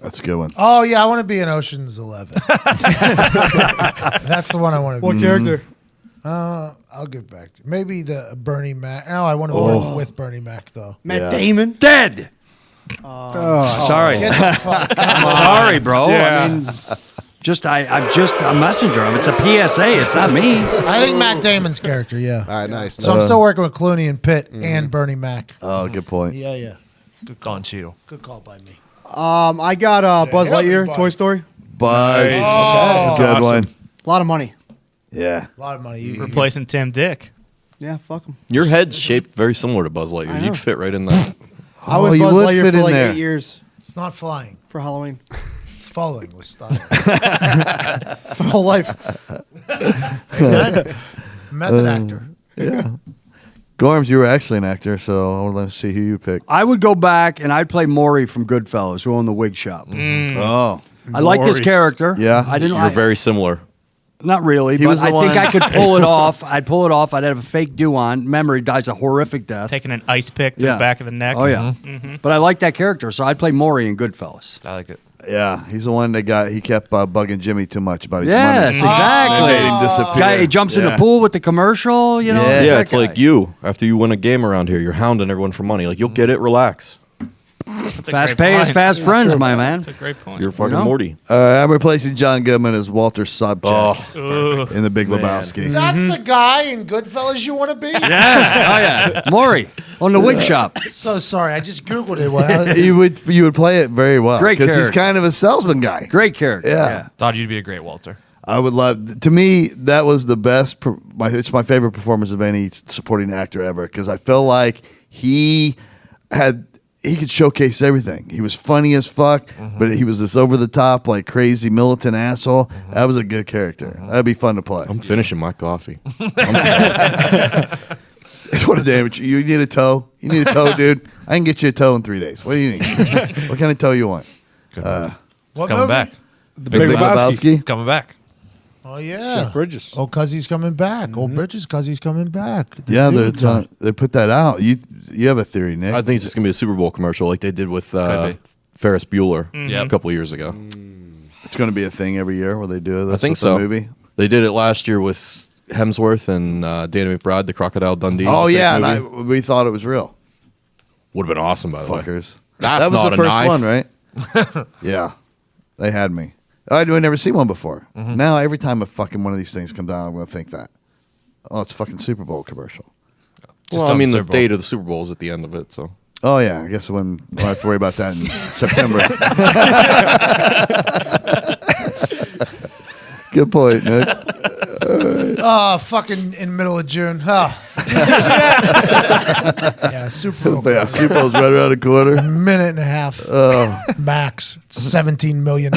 That's a good one. Oh, yeah, I want to be in Ocean's 11. That's the one I want to What be. character? I'll get back to maybe the Bernie Mac. No, I want to work with Bernie Mac, though. Matt Damon. Dead. Sorry. Get the fuck out. I'm sorry, bro. Yeah. I mean, I'm just a messenger. It's a PSA. It's not me. I think Matt Damon's character, yeah. All right, nice. So I'm still working with Clooney and Pitt and Bernie Mac. Oh, good point. Yeah. Gone Cheeto. Good call by me. I got Buzz Lightyear, everybody. Toy Story. Buzz. Oh. Good one. A lot of money. Yeah. A lot of money. You- Replacing Tim Dick. Yeah, fuck him. Your head's shaped very similar to Buzz Lightyear. know. You'd fit right in that. I was you Buzz would Lightyear fit for in like there. 8 years It's not flying. for Halloween. It's following with style. It's my whole life. Method actor. Gorms, you were actually an actor, so I want to see who you pick. I would go back and I'd play Maury from Goodfellas, who owned the wig shop. Oh. I like this Maury. character. Yeah. I didn't. You're very similar. Not really, He but was the I think one- I could pull it off. I'd pull it off. I'd have a fake do on. Memory dies a horrific death. Taking an ice pick to Yeah. the back of the neck. Oh yeah, but I like that character, so I'd play Maury in Goodfellas. I like it. Yeah, he's the one that he kept bugging Jimmy too much about his Yes, money. exactly. They made him disappear. Guy, he jumps in Yeah. the pool with the commercial. You know, Yeah. It's Yeah, that it's guy. like you. After you win a game around here, you're hounding everyone for money. Like, you'll get it, relax. That's a Fast great pay is point. fast friends, my man. That's a great point. You're fucking know? Morty. I'm replacing John Goodman as Walter Sobchak in The Big Lebowski. That's the guy in Goodfellas you want to be? Yeah. Oh yeah. Maury on the wig shop. So sorry, I just Googled it. You would play it very well Great because he's character. kind of a salesman guy. Great character. Yeah. Thought you'd be a great Walter. I would love. To me, that was the best. It's my favorite performance of any supporting actor ever because I feel like he could showcase everything. He was funny as fuck, but he was this over the top, like crazy militant asshole. That was a good character. That'd be fun to play. I'm finishing my coffee. What a damage! You need a toe. You need a toe, dude. I can get you a toe in 3 days. What do you need? What kind of toe you want? It's coming back. The Big Lebowski. It's coming back. Oh yeah, Jeff Bridges. Oh, cause he's coming back. Old Bridges, cause he's coming back. The Yeah, dude they put that out. You have a theory, Nick? I think it's just gonna be a Super Bowl commercial like they did with Ferris Bueller a couple of years ago. It's going to be a thing every year where they do this. I think with so. The movie. They did it last year with Hemsworth and Danny McBride, the Crocodile Dundee. Oh fake yeah, movie. and we thought it was real. Would have been awesome, by the way. Fuckers. That's that was not the a first knife. one, right? Yeah, they had me. I'd never seen one before. Now every time a fucking one of these things comes out, I'm going to think that. Oh, it's a fucking Super Bowl commercial. Well, I mean, the date of the Super Bowl is at the end of it, so. Oh yeah, I guess we'll have to worry about that in September. Good point, Nick. Oh, fucking in middle of June. Oh. Yeah, Super Bowl. Yeah, Super Bowl's right around the corner. Minute and a half. Max. $17 million.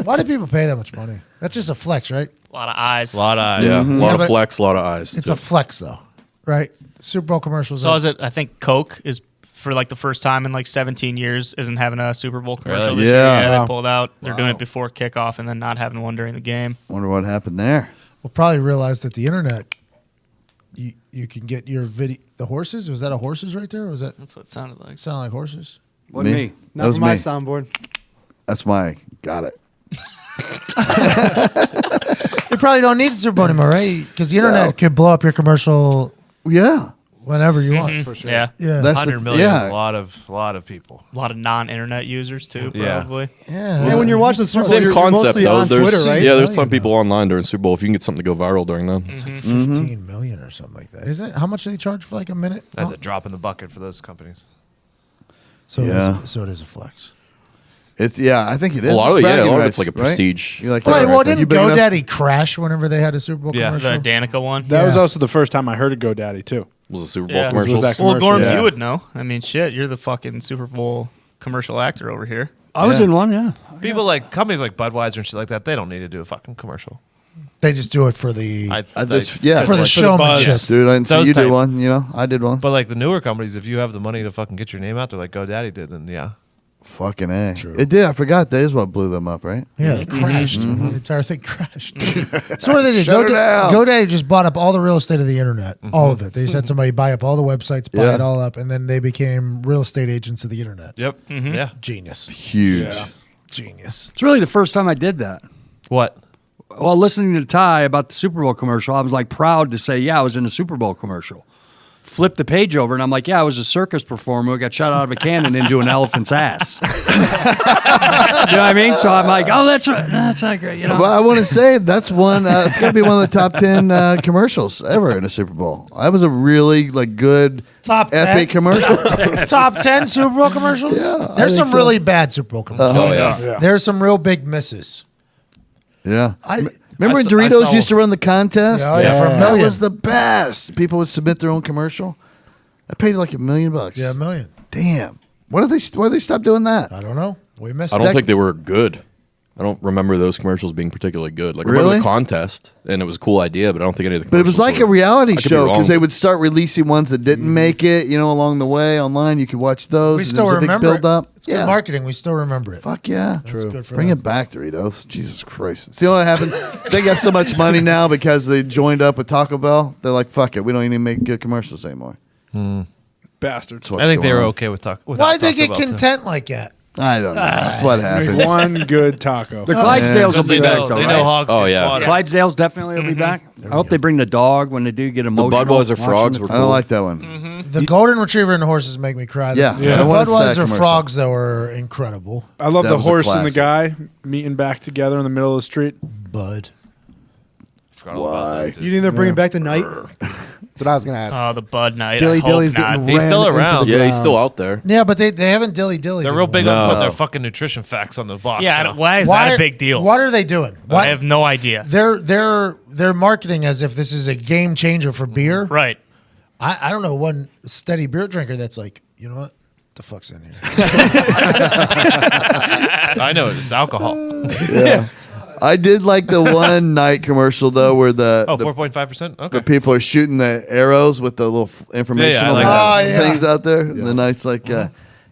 Why do people pay that much money? That's just a flex, right? A lot of eyes. A lot of eyes. Yeah, a lot but of flex, a lot of eyes. It's too. a flex, though, right? Super Bowl commercials. So is it? I think Coke is for like the first time in like 17 years isn't having a Super Bowl commercial Really? this Yeah. year. Yeah, Wow. they pulled out. They're doing it before kickoff and then not having one during the game. Wonder what happened there. We'll probably realize that the internet, you can get your video. The horses? Was that a horses right there? Or was that That's what it sounded like. sound like horses? Wasn't me. That Not was for my me. soundboard. That's my. Got it. You probably don't need the Super Bowl anymore, right? Because the internet could blow up your commercial Yeah. whenever you want. For sure. Yeah. Yeah. That's 100 the- million is yeah. a lot of people. A lot of non-internet users too, Yeah. probably. Yeah. Yeah, when you're watching the Super Bowl, Same you're concept, mostly though. on Twitter, right? Yeah, there's Oh, some yeah. people online during Super Bowl. If you can get something to go viral during them. It's like 15 million or something like that. Isn't it? How much do they charge for like a minute? That's Oh. a drop in the bucket for those companies. So, Yeah. so it is a flex. It's I think it is. A lot It's of bragging it's rights, like a right? prestige. You're like, Wait, well, you didn't big enough? GoDaddy crash whenever they had a Super Bowl Yeah, commercial? the Danica one. That was Yeah. also the first time I heard of GoDaddy too. Was a Super Bowl Yeah. commercials. Was that Well, commercial? Gorms, Yeah. you would know. I mean, shit, you're the fucking Super Bowl commercial actor over here. I was in one, yeah. People like companies like Budweiser and shit like that. They don't need to do a fucking commercial. They just do it for the Yeah. for the showmanship. Dude, I didn't see Those you do type. one. You know, I did one. But like the newer companies, if you have the money to fucking get your name out there, like GoDaddy did, then yeah. Fucking A. It did. I forgot. That is what blew them up, right? Yeah, they crashed. The entire thing crashed. So what did they do? Shut it down. GoDaddy just bought up all the real estate of the internet, all of it. They just had somebody buy up all the websites, buy Yeah. it all up, and then they became real estate agents of the internet. Yep. Yeah. Genius. Huge. Genius. It's really the first time I did that. What? Well, listening to Ty about the Super Bowl commercial, I was like proud to say, yeah, I was in a Super Bowl commercial. Flipped the page over, and I'm like, yeah, I was a circus performer who got shot out of a cannon into an elephant's ass. You know what I mean? So I'm like, oh, that's not great. You know? Well, I want to say that's one. It's going to be one of the top 10 commercials ever in a Super Bowl. That was a really good Top 10? epic commercial. Top 10 Super Bowl commercials? Yeah, I There's think some so. really bad Super Bowl commercials. Oh yeah. There's some real big misses. Yeah. I- Remember when I Doritos saw- used to run the contest? Yeah, yeah, for a That million. was the best. People would submit their own commercial. I paid like $1 million. Yeah, $1 million. Damn. Why did they stop doing that? I don't know. We missed I it. don't think they were good. I don't remember those commercials being particularly good. Like I remember Really? the contest, and it was a cool idea, but I don't think any of the. But it was commercials like a were- reality I could be show because wrong. they would start releasing ones that didn't make it, along the way online. You could watch those. We and still there was a big remember build up. it. It's good marketing. We still remember it. Fuck yeah. That's good for Bring them. it back, Doritos. Jesus Christ. See what happened? They got so much money now because they joined up with Taco Bell. They're like, fuck it. We don't even make good commercials anymore. Bastards. What's I think they going were on. okay with talk. Why'd they get content like that? I don't know. That's what happens. Make one good taco. The Clydesdales will be back. They know hogs Oh, get yeah. slaughtered. Clydesdales definitely will be back. I hope they bring the dog when they do get the emotional. Budweiser watching frogs it. were I cool. don't like that one. The golden retriever and the horses make me cry. Yeah. The I want to see that Budweiser commercial. frogs though are incredible. I love That the was a horse and the classic. guy meeting back together in the middle of the street. Bud. Why? You think they're bringing back the night? That's what I was gonna ask. Oh, the Bud Night. Dilly I hope Dilly's not. getting He's still rammed into around. the Yeah, he's still ground. out there. Yeah, but they haven't dilly-dilly. They're real big on putting their fucking nutrition facts on the box. Yeah, now. why is that a big deal? What are they doing? I have no idea. They're marketing as if this is a game changer for beer. Right. I don't know one steady beer drinker that's like, you know what? The fuck's in here? I know it's alcohol. Yeah. I did like the one night commercial though, where the 4.5%. Okay. the people are shooting the arrows with the little informational like that. Oh, yeah. things out there. And the knight's like, you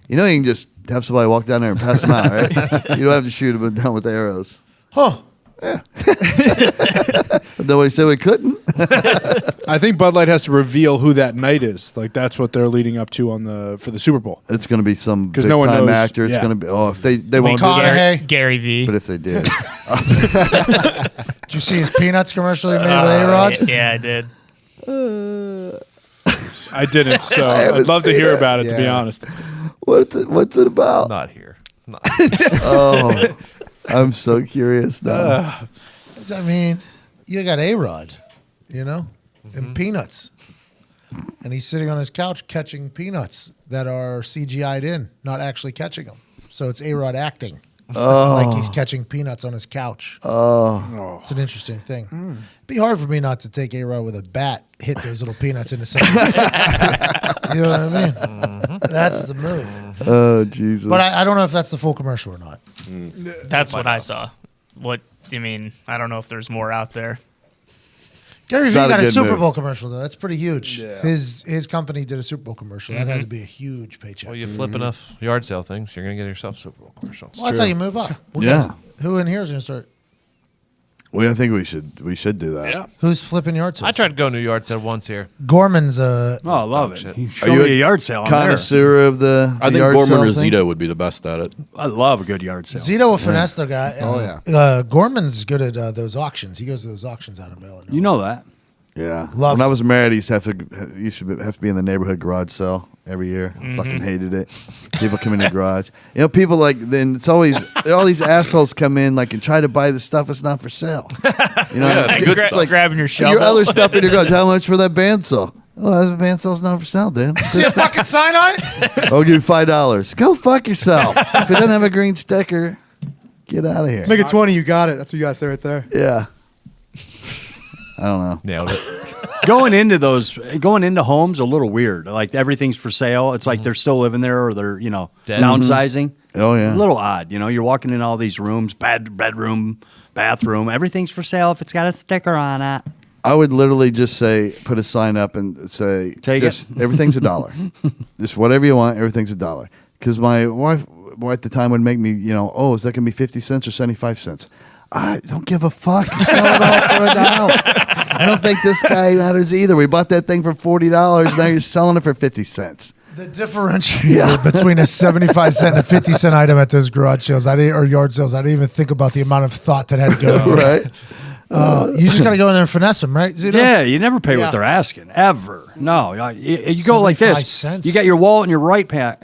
know, you can just have somebody walk down there and pass them out, right? You don't have to shoot them down with the arrows. Huh. But then we said we couldn't. I think Bud Light has to reveal who that knight is. Like that's what they're leading up to for the Super Bowl. It's going to be some 'Cause big no one time knows. actor. It's Yeah. going to be. Oh, if they won't do that. McConaughey. Gary V. But if they did, Did you see his Peanuts commercial he made with A-Rod? Yeah, I did. I didn't, so haven't I'd love to seen hear it. about it. To be Yeah. honest, what's it about? Not here. Not. Oh, I'm so curious now. I mean, you got A-Rod, you know, and Peanuts. And he's sitting on his couch catching peanuts that are CGI'd in, not actually catching them. So it's A-Rod acting. Like he's catching peanuts on his couch. Oh. It's an interesting thing. It'd be hard for me not to take A-Rod with a bat, hit those little peanuts into something. You know what I mean? That's the move. Oh Jesus! But I don't know if that's the full commercial or not. That's what I saw. What do you mean? I don't know if there's more out there. Gary It's Vee not a got a good Super move. Bowl commercial though. That's pretty huge. Yeah. His company did a Super Bowl commercial. That had to be a huge paycheck. Well, you flip enough yard sale things, you're gonna get yourself a Super Bowl commercial. Well, that's how you move up. Yeah. Who in here is going to start? Well, I think we should do that. yeah. Who's flipping yard sales? I tried to go to yard sale once here. Gorman's. Oh, I love it. shit. You Are show you me a a yard sale. I'm there. Connoisseur of the I think yard Gorman sale or thing? Zito would be the best at it. I love a good yard sale. Zito will finesse the guy. Oh, yeah. Gorman's good at those auctions. He goes to those auctions out in the middle of nowhere. You know that. Yeah. Loves- When I was married, I used to have to be in the neighborhood garage sale every year. I fucking hated it. People come in the garage. You know, people like then it's always all these assholes come in like and try to buy the stuff that's not for sale. You know, it's like grabbing your shovel. your other stuff in your garage. How much for that bandsaw? Oh, that bandsaw's not for sale, dude. See a fucking sign on it? I'll give you $5. Go fuck yourself. If it doesn't have a green sticker, get out of here. Make it 20. You got it. That's what you got to say right there. Yeah. I don't know. Nailed it. Going into homes a little weird. Like everything's for sale. It's like they're still living there or they're, Dead. downsizing. Oh, yeah. A little odd. You're walking in all these rooms, bedroom, bathroom, everything's for sale if it's got a sticker on it. I would literally just put a sign up and say, Take just, it. everything's $1. Just whatever you want, everything's $1. Because my wife at the time would make me, is that going to be 50 cents or 75 cents? I don't give a fuck. You sell it all for $1. I don't think this guy matters either. We bought that thing for $40. Now you're selling it for 50 cents. The differentiator between a 75 cent and a 50 cent item at those garage sales or yard sales, I didn't even think about the amount of thought that had to go into it. Right? You just got to go in there and finesse them, right, Zito? Yeah, you never pay Yeah. what they're asking ever. No, you go like 75 this. cents. You got your wallet in your right pocket.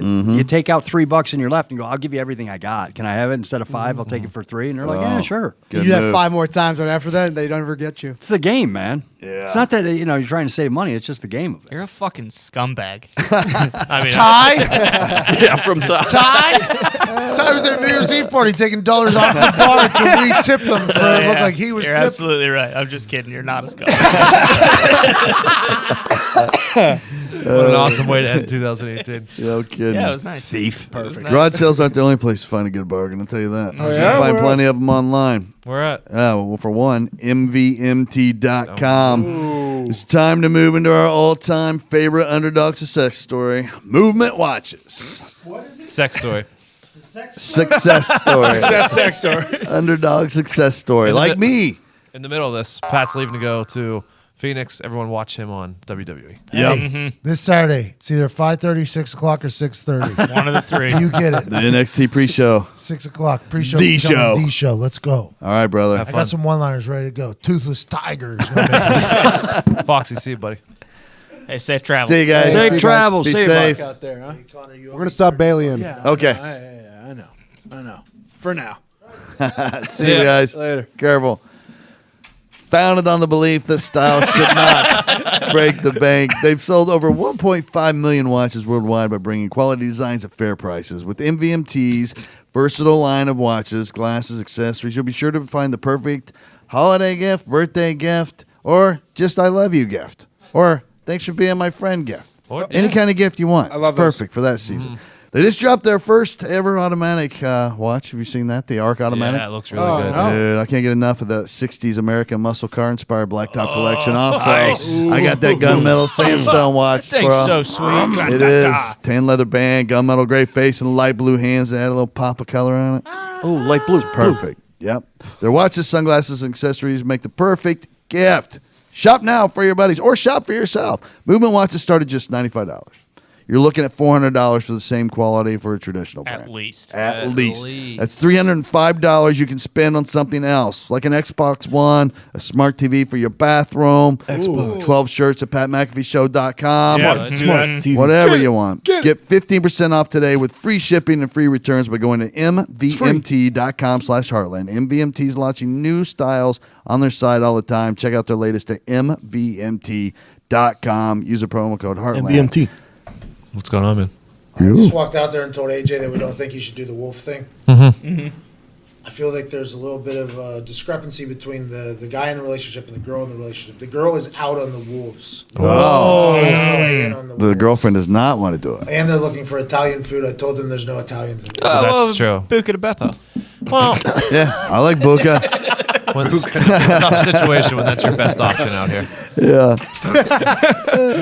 Mm-hmm. You take out $3 in your left and go, I'll give you everything I got. Can I have it instead of 5? I'll take it for 3. And they're like, yeah, sure. Good You do that move. 5 more times right after that, they don't ever get you. It's the game, man. Yeah. It's not that you're trying to save money. It's just the game of it. You're a fucking scumbag. I mean, Ty? Yeah, from top. Ty was at a New Year's Eve party taking dollars off the bar to re-tip them for it looked like he was You're tipped. absolutely right. I'm just kidding. You're not a scumbag. what an awesome way to end 2018. No kidding. Yeah, it was nice. Thief. Perfect. Garage sales aren't the only place to find a good bargain, I'll tell you that. You yeah? can find Where? plenty of them online. Where at? Well, for one, MVMT.com. It's time to move into our all-time favorite underdog success story, Movement Watches. Sex story. Success story. That's sex story. Underdog success story. Like me. In the middle of this, Pat's leaving to go to Phoenix. Everyone watch him on WWE. Yep. This Saturday, it's either 5:30, 6 o'clock, or 6:30. One of the three. You get it. The NXT pre-show. 6 o'clock, pre-show. The becoming show. The show. Let's go. All right, brother. I got some one-liners ready to go. Toothless tigers. Foxy, see you, buddy. Hey, safe travels. See you guys. Safe See you travels. Be See you, safe. bud. Out there, huh? We're gonna sub Bailey in. Yeah. Okay. I know. For now. See you guys. Later. Careful. Founded on the belief that style should not break the bank, they've sold over 1.5 million watches worldwide by bringing quality designs at fair prices. With MVMT's versatile line of watches, glasses, accessories, you'll be sure to find the perfect holiday gift, birthday gift, or just I love you gift, or thanks for being my friend gift. Or- Any kind of gift you want. I love It's those. perfect for that season. They just dropped their first ever automatic watch. Have you seen that? The Arc Automatic? Yeah, it looks really good. no. Dude, I can't get enough of the 60s American muscle car inspired blacktop collection. Also, I got that gunmetal sandstone watch, Thing's bro. so sweet. It is. Tan leather band, gunmetal gray face, and light blue hands that add a little pop of color on it. Oh, light blue. Perfect. Yep. Their watches, sunglasses, and accessories make the perfect gift. Shop now for your buddies or shop for yourself. Movement watches start at just $95. You're looking at $400 for the same quality for a traditional brand. At least. At least. That's $305 you can spend on something else, like an Xbox One, a smart TV for your bathroom, 12 shirts at PatMcAfeeShow.com, Yeah, or smart TV. whatever you want. Get 15% off today with free shipping and free returns by going to MVMT.com/Heartland. MVMT is launching new styles on their site all the time. Check out their latest at MVMT.com. Use the promo code Heartland. MVMT. What's going on, man? I just walked out there and told AJ that we don't think he should do the wolf thing. Mm-hmm. I feel like there's a little bit of a discrepancy between the guy in the relationship and the girl in the relationship. The girl is out on the wolves. Oh. In on The wolves. girlfriend does not want to do it. And they're looking for Italian food. I told them there's no Italians in there. That's true. Buca de Beppo. Well, Yeah, I like Buca. tough situation when that's your best option out here. Yeah.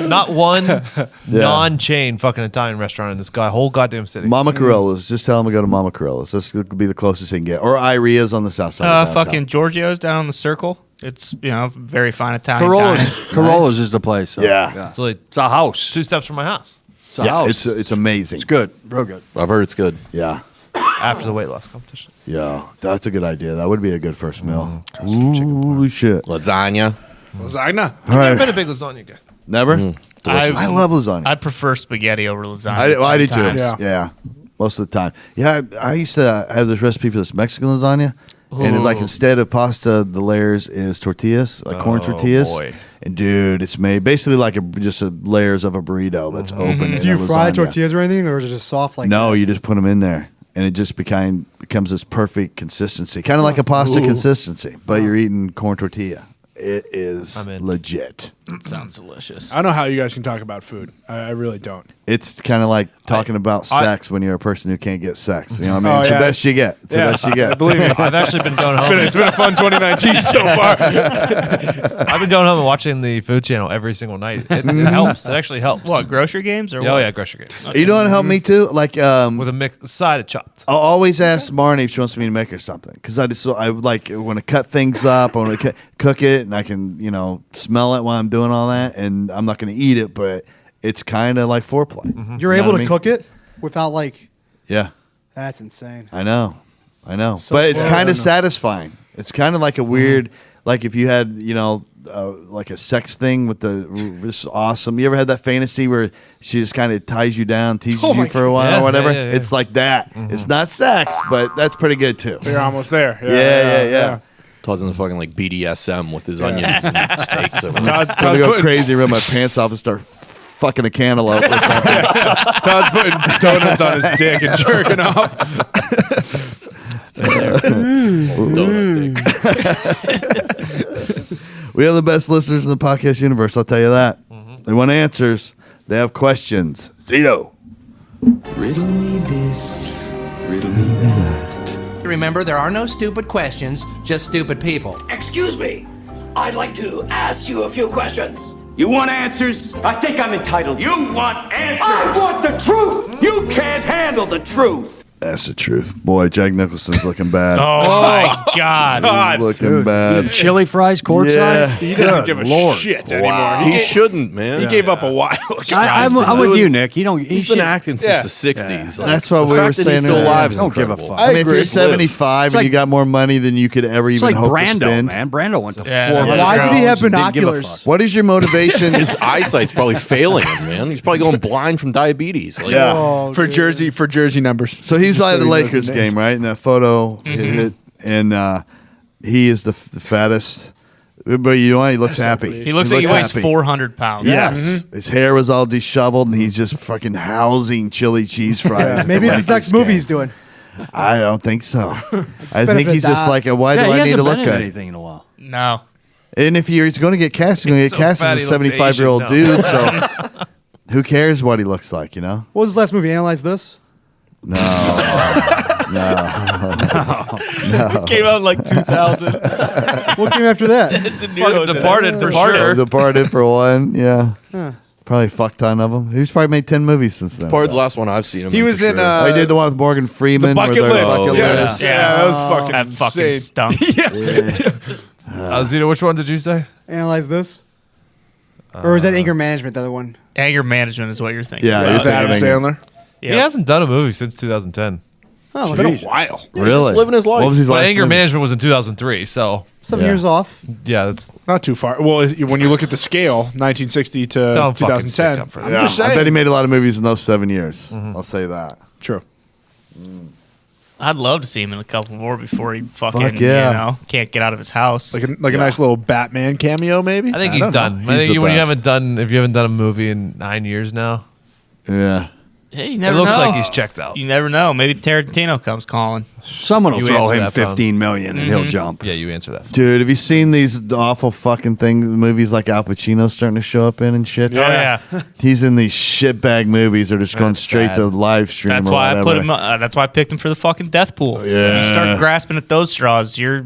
Not one non-chain fucking Italian restaurant in this whole goddamn city. Mama Corilla's. Just tell him to go to Mama Corilla's. This could be the closest he can get. Or Iria's on the south side. of downtown. Fucking Giorgio's down on the Circle. It's, very fine Italian Corolla's, dining. Corolla's is the place. So, Yeah. It's like It's a house. 2 steps from my house It's a Yeah, house. it's amazing. It's good. Real good. I've heard it's good. Yeah. after the weight loss competition. Yeah, that's a good idea. That would be a good first meal. Ooh, shit. Lasagna. Lasagna. All I've been right. a big lasagna guy. Never? I love lasagna. I prefer spaghetti over lasagna. I do too. sometimes. Yeah. Most of the time. Yeah, I used to have this recipe for this Mexican lasagna. And it, like, instead of pasta, the layers is tortillas, like corn tortillas. boy. And dude, it's made basically like just layers of a burrito that's open. in Do you a fry lasagna. tortillas or anything, or is it just soft like No, that? you just put them in there, and it just becomes this perfect consistency, kind of like a pasta consistency, but you're eating corn tortilla. It is I'm in. legit. That sounds delicious. I don't know how you guys can talk about food. I really don't. It's kind of like talking about sex when you're a person who can't get sex. You know what I mean? Oh, It's yeah. the best you get. It's the best you get. Believe me. I've actually been going home. It's been a fun 2019 so far. I've been going home and watching the Food Channel every single night. It helps. It actually helps. What, grocery games or Oh what? yeah, grocery games You know what helped me too? Like, with a side of chopped. I'll always ask Marnie if she wants me to make her something, because I like want to cut things up. I want to cook it, and I can smell it while I'm doing all that, and I'm not going to eat it, but it's kind of like foreplay. You're You know able what I to mean? cook it without like. Yeah, That's insane. I know, So but it's close. kind of satisfying. It's kind of like a weird, like if you had like a sex thing with this awesome. You ever had that fantasy where she just kind of ties you down, teases Oh you my for a while God. or whatever? Yeah, yeah, yeah. It's like that. It's not sex, but that's pretty good too. You're almost there. Yeah. Todd's in the fucking like BDSM with his onions and steaks over there. I'm gonna go crazy, rip my pants off, and start fucking a cantaloupe or something. Todd's putting donuts on his dick and jerking off. Donut dick. We have the best listeners in the podcast universe, I'll tell you that. They want answers. They have questions. Zito. Riddle me this, riddle me that. Remember, there are no stupid questions, just stupid people. Excuse me. I'd like to ask you a few questions. You want answers? I think I'm entitled. You want answers? I want the truth. You can't handle the truth. That's the truth. Boy, Jack Nicholson's looking bad. Oh my God. He's looking bad. Chili fries courtside? Yeah. He doesn't give a Lord. shit anymore. He shouldn't, man. He gave up a while. I'm with you, Nick. He's been acting since the 60s. Like, That's what the we were fact that saying he's still earlier. alive is Don't give a incredible. fuck. I mean, if you're agree. 75 and you got more money than you could ever It's even like hope to Brando, spend. man. Brando went to Yeah, 400 Why did he have pounds and didn't give a binoculars? fuck. What is your motivation? His eyesight's probably failing him, man. He's probably going blind from diabetes. Like, Yeah. for jersey numbers. So he's Just at the he knows Lakers the names. game, right? In that photo, and he is the fattest. But he looks happy. He looks like he weighs happy. 400 pounds. Yes, his hair was all disheveled, and he's just fucking housing chili cheese fries. at Maybe the it's his Lakers next movie game. he's doing. I don't think so. I Better think for he's just that. like, why Yeah, do he I need hasn't to look been in good? anything in a while. No. And if he's going to get cast, he's going to He's get so cast fat, as a he looks 75-year-old Asian dude. So who cares what he looks like? You know? What was his last movie? Analyze This? No. Came out in like 2000. What came after that? Departed for sure. Departed for one. Yeah. Probably a fuck ton of them. He's probably made 10 movies since then. Departed's the last one I've seen him. He was for in. sure. Oh, he did the one with Morgan Freeman. Bucket where they're List. Bucket Yeah. List. Yeah, that was fucking That fucking insane. stunk. Zito, which one did you say? Analyze This? Or is that Anger Management, the other one? Anger management is what you're thinking. Yeah, about. you're With Adam thinking- Sandler. Yep. He hasn't done a movie since 2010. Oh, It's been a while. Really? just living his life. What was his But last Anger movie? Management was in 2003, so 7 years off. yeah, that's Not too far. Well, when you look at the scale, 1960 to Don't fucking stick 2010. up for I'm that. just I saying. bet he made a lot of movies in those 7 years. I'll say that. True. I'd love to see him in a couple more before he fucking, Fuck yeah. can't get out of his house. Like a nice little Batman cameo, maybe. I think he's don't know. done. I He's think the when you best. if you haven't done a movie in 9 years now, Yeah. Hey, you it never looks know. like he's checked out. You never know. Maybe Tarantino comes calling. Someone will You throw answer him that phone. 15 million and he'll jump. Yeah, you answer that. Dude, have you seen these awful fucking movies like Al Pacino's starting to show up in and shit? Oh yeah, He's in these shitbag movies. They're just going That's straight sad. to live stream. that's or why I whatever. put him. That's why I picked him for the fucking death pool. Yeah. You start grasping at those straws, you're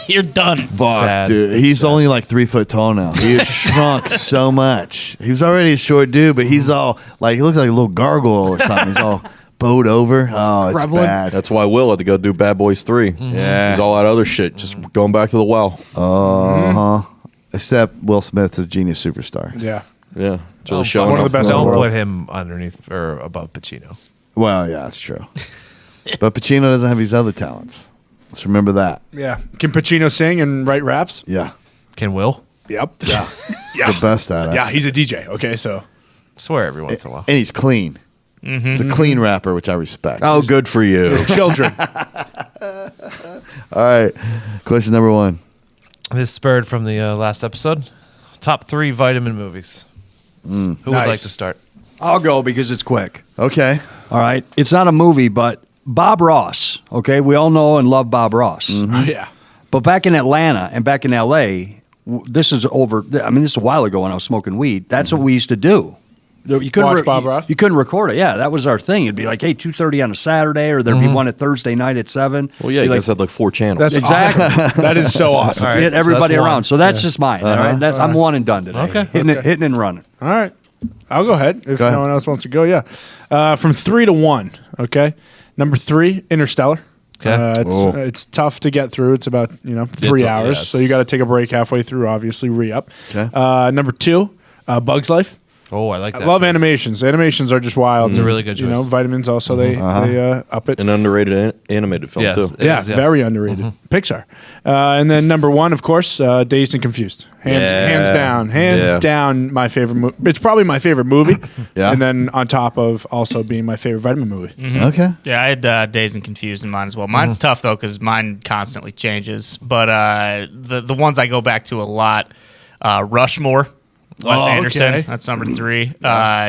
you're done. Fuck, Sad. dude. He's only like 3 foot tall now. He has shrunk so much. He was already a short dude, but he's all like, he looks like a little gargoyle or something. He's all bowed over. Oh, it's Kremlin. bad. That's why Will had to go do Bad Boys 3. Yeah. He's all that other shit, just going back to the well. Except Will Smith's a genius superstar. Yeah. Yeah. It's really Don't showing one of up. the best in the Don't world. put him underneath or above Pacino. Well, yeah, that's true. But Pacino doesn't have his other talents. Let's remember that. Yeah. Can Pacino sing and write raps? Yeah. Can Will? Yep. Yeah. He's the best at it. Yeah. He's a DJ. Okay. So. Swear every once in a while. And he's clean. He's a clean rapper, which I respect. Oh, good for you. Children. All right. Question number 1. This spurred from the last episode. Top 3 vitamin movies. Who would like Nice. to start? I'll go because it's quick. Okay. All right. It's not a movie, but Bob Ross. Okay. We all know and love Bob Ross. Yeah. But back in Atlanta and back in LA, this is over. I mean, this is a while ago when I was smoking weed. That's what we used to do. You couldn't Watch Bob Ross? You couldn't record it. Yeah, that was our thing. It'd be like, hey, 2:30 on a Saturday, or there'd be one at Thursday night at 7. Well, yeah, Be you like, guys had like 4 channels. That's exactly. awesome. That is so awesome. All right, Get so everybody that's one. around. So that's just mine. All right. That's I'm one and done today. Okay. Hitting and running. All right. I'll go ahead if Go ahead. no one else wants to go. Yeah. From 3 to 1. Okay. Number 3, Interstellar. Okay. It's tough to get through. It's about 3 hours, yeah, so you got to take a break halfway through. Obviously, re-up. Okay. Number 2, Bugs Life. Oh, I like that. I love choice. animations. Animations are just wild. It's a really good choice. Vitamins also they up it. An underrated animated film, Yes. too. It Yeah, is, yeah. very underrated. Pixar. And then number 1, of course, Dazed and Confused. Hands down, my favorite movie. It's probably my favorite movie. Yeah. And then on top of also being my favorite vitamin movie. Okay. Yeah, I had Dazed and Confused in mine as well. Mine's tough though because mine constantly changes. But the ones I go back to a lot, Rushmore. Wes Anderson, okay. that's number 3.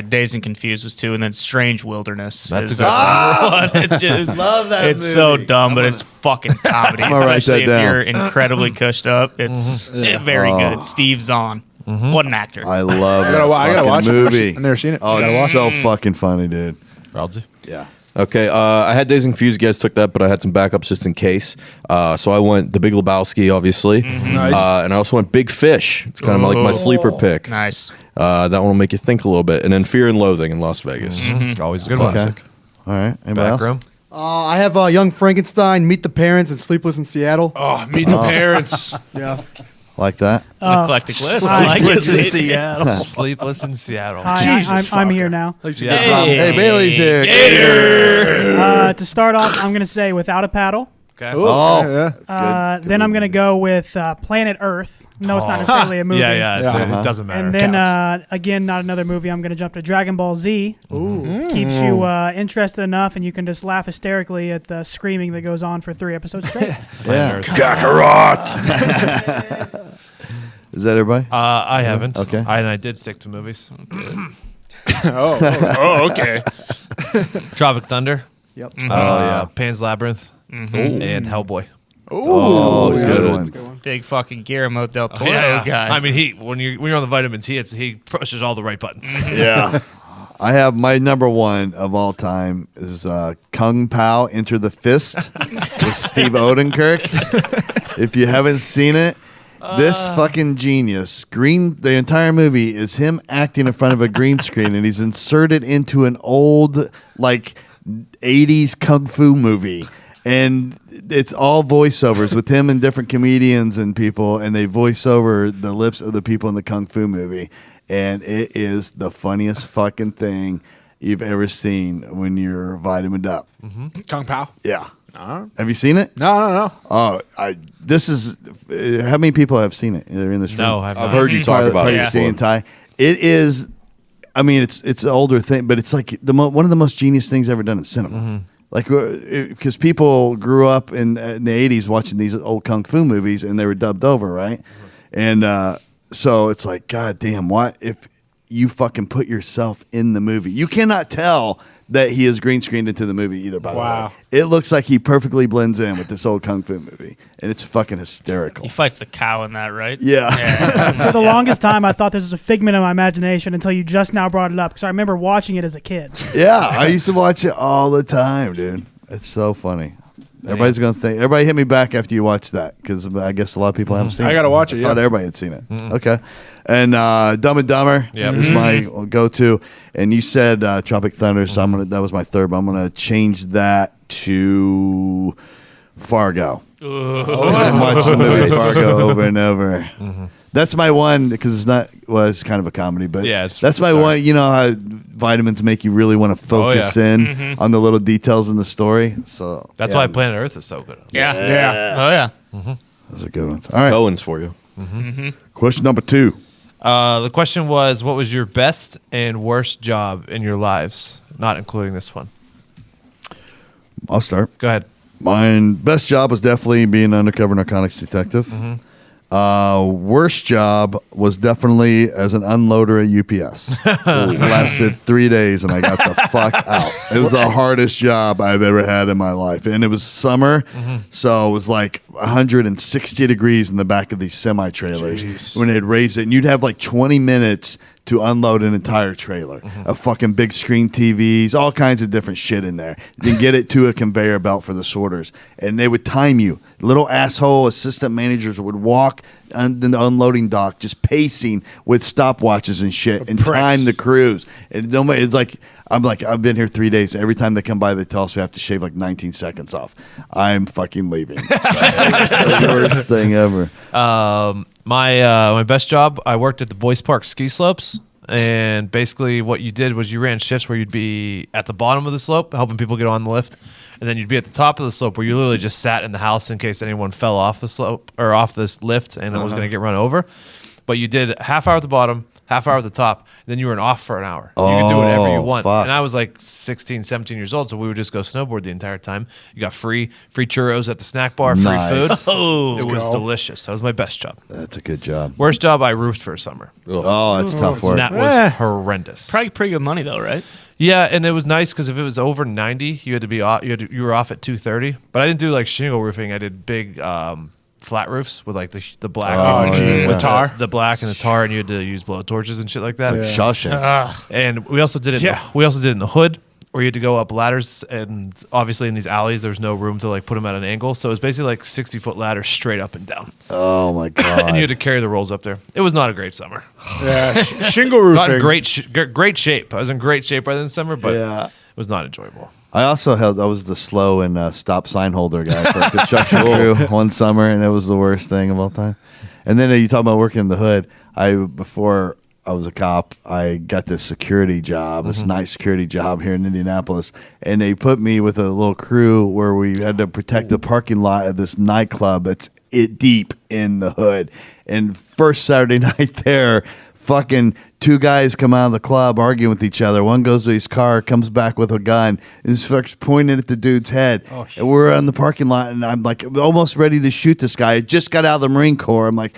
Dazed and Confused was 2, and then Strange Wilderness. That's is a good number 1. It's just, Love that It's so movie. dumb, but it's fucking comedy. I'm gonna write Especially that if down. you're incredibly cushed up. It's very good. Steve Zahn, what an actor! I love that I gotta watch fucking it. movie. I've never seen it. Oh, I gotta it's watch so fucking funny, dude. Rousey? Yeah. Okay, I had Dazed and Confused. You guys took that, but I had some backups just in case. So I went The Big Lebowski, obviously. Nice. And I also went Big Fish. It's kind of like my sleeper pick. Nice. That one will make you think a little bit. And then Fear and Loathing in Las Vegas. Always a good one. Classic. All right. Anybody Back else? room. I have Young Frankenstein, Meet the Parents, and Sleepless in Seattle. Oh, Meet the Parents. Yeah. Like that. It's an eclectic list. I like it. Seattle. Sleepless in Seattle. Hi, I'm here now. Hey, Bailey's here. To start off, I'm going to say Without a Paddle. Okay. Oh, Then I'm going to go with Planet Earth. No, it's not necessarily a movie. Yeah. It doesn't matter. And then, again, not another movie. I'm going to jump to Dragon Ball Z. Ooh. Keeps you interested enough, and you can just laugh hysterically at the screaming that goes on for 3 episodes straight. yeah. Kakarot. Is that everybody? I haven't. Okay. I did stick to movies. Okay. Tropic Thunder. Yep. Pan's Labyrinth and Hellboy. Oh, good ones. Big fucking Guillermo del Toro guy. I mean, when you're on the vitamins, he pushes all the right buttons. Yeah. I have my number one of all time is Kung Pao Enter the Fist with Steve Odenkirk. If you haven't seen it, this fucking genius. The entire movie is him acting in front of a green screen, and he's inserted into an old, like, 80s kung fu movie. And it's all voiceovers with him and different comedians and people, and they voice over the lips of the people in the kung fu movie. And it is the funniest fucking thing you've ever seen when you're vitamined up. Kung Pao. Yeah. Have you seen it? No. Oh, this is how many people have seen it? They're in this room. No, I've heard you talk about it. Ty. It is. I mean, it's an older thing, but it's like one of the most genius things ever done in cinema. Like, because people grew up in the 80s watching these old kung fu movies, and they were dubbed over, right? And so it's like, God damn, what if you fucking put yourself in the movie? You cannot tell that he is green screened into the movie either, by the way. It looks like he perfectly blends in with this old kung fu movie, and it's fucking hysterical. He fights the cow in that, right? Yeah. For the longest time, I thought this was a figment of my imagination until you just now brought it up, because I remember watching it as a kid. Yeah, I used to watch it all the time, dude. It's so funny. Everybody's gonna think. Everybody hit me back after you watch that, because I guess a lot of people haven't seen it. I gotta watch it. I thought everybody had seen it. Okay, and Dumb and Dumber is my go-to. And you said Tropic Thunder, so that was my third. But I'm gonna change that to Fargo. I can watch the movie Fargo over and over. That's my one, because it's kind of a comedy, but that's my one. You know how vitamins make you really want to focus in on the little details in the story. So that's why Planet Earth is so good. Yeah. Those are good ones. All right, Bowens for you. Question number 2. The question was, what was your best and worst job in your lives? Not including this one. I'll start. Go ahead. My best job was definitely being an undercover narcotics detective. Worst job was definitely as an unloader at UPS. Lasted 3 days, and I got the fuck out. It was the hardest job I've ever had in my life. And it was summer, so it was like 160 degrees in the back of these semi-trailers when they'd raise it. And you'd have like 20 minutes to unload an entire trailer of fucking big screen TVs, all kinds of different shit in there. Then get it to a conveyor belt for the sorters. And they would time you. Little asshole assistant managers would walk in the unloading dock just pacing with stopwatches and shit and time the crews. And nobody, it's like, I've been here 3 days. Every time they come by, they tell us we have to shave like 19 seconds off. I'm fucking leaving. It's the worst thing ever. My best job, I worked at the Boys Park ski slopes, and basically what you did was you ran shifts where you'd be at the bottom of the slope helping people get on the lift, and then you'd be at the top of the slope where you literally just sat in the house in case anyone fell off the slope or off this lift and it was going to get run over. But you did half hour at the bottom, half hour at the top, and then you were off for an hour. You could do whatever you want. Fuck. And I was like 16, 17 years old, so we would just go snowboard the entire time. You got free churros at the snack bar, free food. It was delicious. That was my best job. That's a good job. Worst job, I roofed for a summer. Oh, that's tough work. And that was horrendous. Probably pretty good money though, right? Yeah, and it was nice because if it was over 90, you had to be off, you were off at 2:30. But I didn't do like shingle roofing. I did big flat roofs with like the black, the tar, the black and the tar, and you had to use blow torches and shit like that. It's like Shawshank. And we also did it. We also did it in the hood, where you had to go up ladders, and obviously in these alleys there was no room to like put them at an angle, so it was basically like 60-foot ladders straight up and down. Oh my god! And you had to carry the rolls up there. It was not a great summer. Yeah, shingle roofing. Not in great shape. I was in great shape by the summer, but it was not enjoyable. I was the slow and stop sign holder guy for a construction crew one summer, and it was the worst thing of all time. And then you talk about working in the hood. Before I was a cop, I got this security job, this night security job here in Indianapolis, and they put me with a little crew where we had to protect the parking lot of this nightclub that's deep in the hood. And first Saturday night there, fucking 2 guys come out of the club arguing with each other. One goes to his car, comes back with a gun, and starts pointing at the dude's head. And we're on the parking lot, and I'm like almost ready to shoot this guy. I just got out of the Marine Corps. I'm like,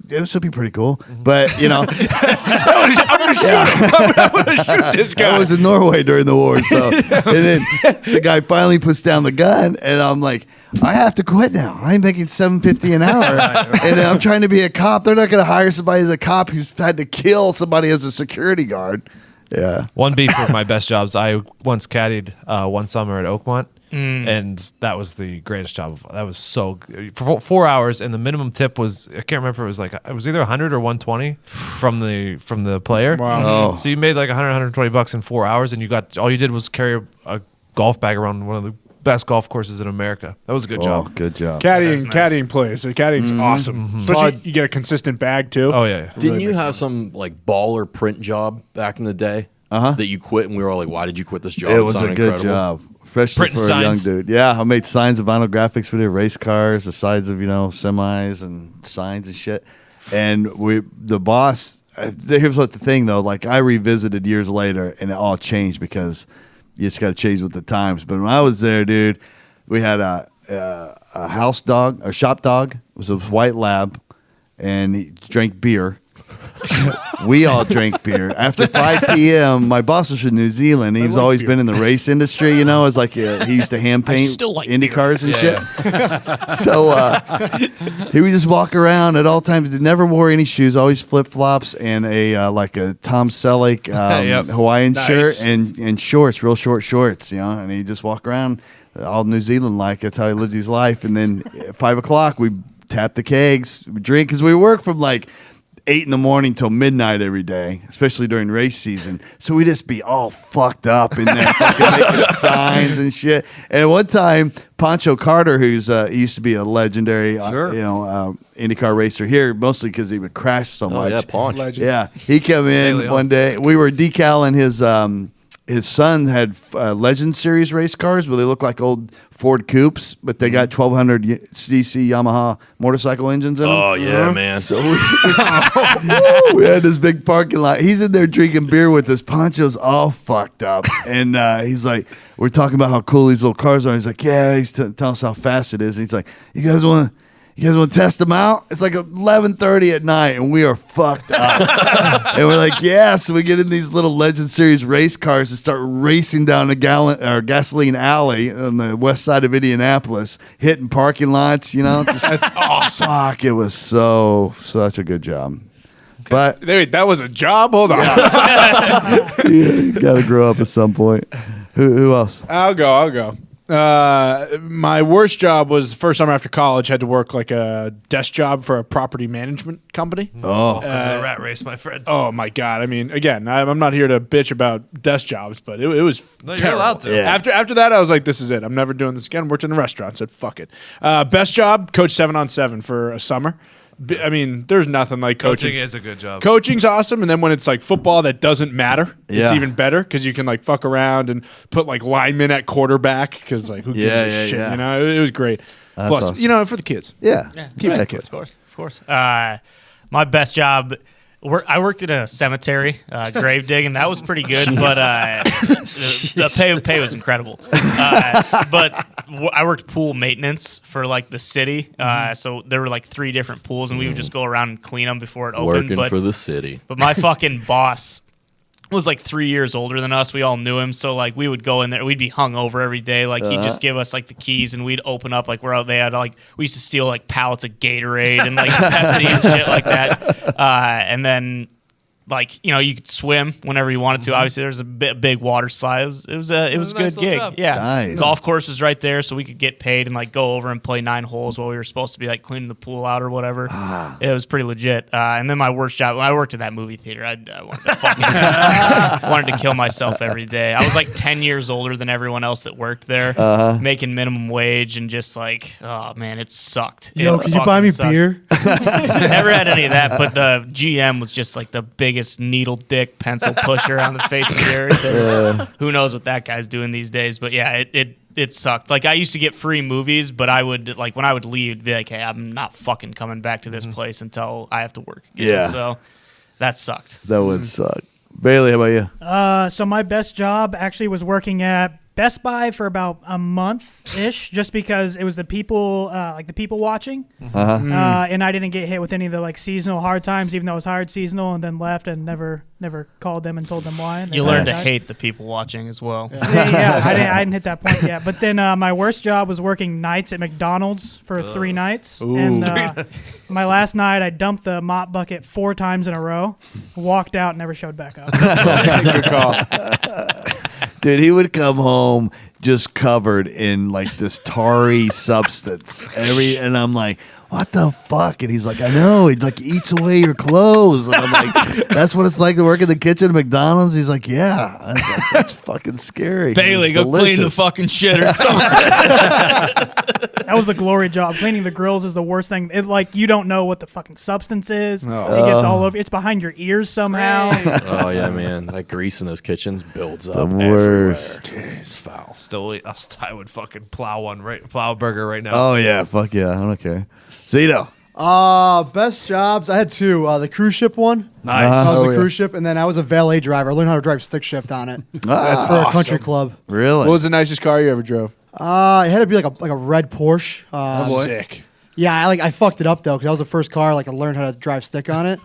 this would be pretty cool. But, you know. I'm going to shoot him. I'm going to shoot this guy. I was in Norway during the war. So. And then the guy finally puts down the gun, and I'm like, I have to quit now. I'm making $7.50 an hour. And I'm trying to be a cop. They're not going to hire somebody as a cop who's had to kill somebody as a security guard. Yeah. One beef with my best jobs. I once caddied one summer at Oakmont, and that was the greatest job. That was so good. For 4 hours, and the minimum tip was, I can't remember, it was either 100 or 120 from the player. Wow. So you made like 100, 120 bucks in 4 hours, and all you did was carry a golf bag around one of the best golf courses in America. That was a good job. Good job. Caddying plays. Caddying's awesome. Especially you get a consistent bag too. Oh yeah. Didn't you have some like baller print job back in the day that you quit, and we were all like, "Why did you quit this job?" It was a good job, especially Printing for a young signs. dude. Yeah, I made signs and vinyl graphics for the race cars, the sides of semis and signs and shit. And the boss. Here's what the thing though. Like I revisited years later, and it all changed because you just got to change with the times. But when I was there, dude, we had a house dog, a shop dog. It was a white lab, and he drank beer. We all drank beer. After 5 p.m., my boss was from New Zealand. He's always been in the race industry, It's like he used to hand paint Indy cars and shit. So he would just walk around at all times. He never wore any shoes, always flip-flops and a Tom Selleck Hawaiian shirt and shorts, real short shorts, And he just walk around all New Zealand-like. That's how he lived his life. And then at 5 o'clock, we tap the kegs, we drink, because we work from 8 in the morning till midnight every day, especially during race season. So we just be all fucked up in there, fucking making signs and shit. And one time, Pancho Carter, he used to be a legendary, IndyCar racer here, mostly because he would crash so much. Yeah, Ponch. Legend. Yeah, he came in one day. We were decaling his son had Legend Series race cars where they look like old Ford Coupes, but they got 1,200 cc Yamaha motorcycle engines in them. Oh, yeah, man. So we had this big parking lot. He's in there drinking beer with us. Poncho's all fucked up. And he's like, we're talking about how cool these little cars are. He's like, yeah, he's telling us how fast it is. And he's like, you guys want to test them out? It's like 11:30 at night, and we are fucked up. And we're like, yeah. So we get in these little Legend Series race cars and start racing down the gasoline alley on the west side of Indianapolis, hitting parking lots. That's awesome. Fuck, it was such a good job. But wait, that was a job? Hold on. You got to grow up at some point. Who else? I'll go. My worst job was the first summer after college. Had to work like a desk job for a property management company. Oh, the rat race, my friend. Oh my god! I mean, again, I'm not here to bitch about desk jobs, but it was terrible. You're allowed to. Yeah. After that, I was like, this is it. I'm never doing this again. Worked in a restaurant. Said fuck it. Best job, coach 7-on-7 for a summer. I mean, there's nothing like coaching. Coaching is a good job. Coaching's awesome, and then when it's like football that doesn't matter, it's even better because you can like fuck around and put like linemen at quarterback because like who gives a shit? Yeah. It was great. That's Plus, awesome. for the kids. Yeah. Keep that kid. Of course. My best job. I worked at a cemetery, grave digging. That was pretty good, but the pay was incredible. But I worked pool maintenance for like the city, so there were like 3 different pools, and we would just go around and clean them before it opened. Working for the city. But my fucking boss was like 3 years older than us. We all knew him, so like we would go in there. We'd be hungover every day. Like he'd just give us like the keys, and we'd open up like they had like we used to steal like pallets of Gatorade and like Pepsi and shit like that. And then like, you know, you could swim whenever you wanted to. Obviously, there was a big water slide. It was a good nice gig. job. Yeah, Nice. golf course was right there, so we could get paid and like go over and play 9 holes while we were supposed to be like cleaning the pool out or whatever. It was pretty legit. And then my worst job, when I worked at that movie theater, I wanted to fucking wanted to kill myself every day. I was like 10 years older than everyone else that worked there, making minimum wage, and just like, oh man, it sucked. Yo, can you buy me beer? Never had any of that, but the GM was just like the biggest needle dick pencil pusher on the face of the earth. Who knows what that guy's doing these days? But yeah, it sucked. Like I used to get free movies, but I would like when I would leave, be like, hey, I'm not fucking coming back to this place until I have to work again. Yeah. So that sucked. That would suck. Bailey, how about you? So my best job actually was working at Best Buy for about a month-ish, just because it was the people, like the people watching, and I didn't get hit with any of the like seasonal hard times, even though it was hired seasonal, and then left and never called them and told them why. And You learn to hate the people watching as well. Yeah, I didn't hit that point yet. But then my worst job was working nights at McDonald's for 3 nights. Ooh. And my last night, I dumped the mop bucket 4 times in a row, walked out, and never showed back up. Good call. Dude, he would come home just covered in like this tarry substance. And I'm like, what the fuck? And he's like, I know. He like eats away your clothes. And I'm like, that's what it's like to work in the kitchen at McDonald's. He's like, yeah. I was like, that's fucking scary. Bailey, It's go clean the delicious. fucking shit or something. That was the glory job. Cleaning the grills is the worst thing. It, like, you don't know what the fucking substance is. It gets all over. It's behind your ears somehow. Oh yeah, man, that grease in those kitchens builds up. The worst. It's foul. I would fucking plow a burger right now. Oh, yeah. Fuck yeah. I don't care. Zito. Best jobs. I had 2. The cruise ship one. Nice. I was Oh, the yeah. cruise ship, and then I was a valet driver. I learned how to drive stick shift on it. That's for a country club. Really? What was the nicest car you ever drove? It had to be like a red Porsche. Sick. Yeah, I fucked it up though because that was the first car like I learned how to drive stick on it.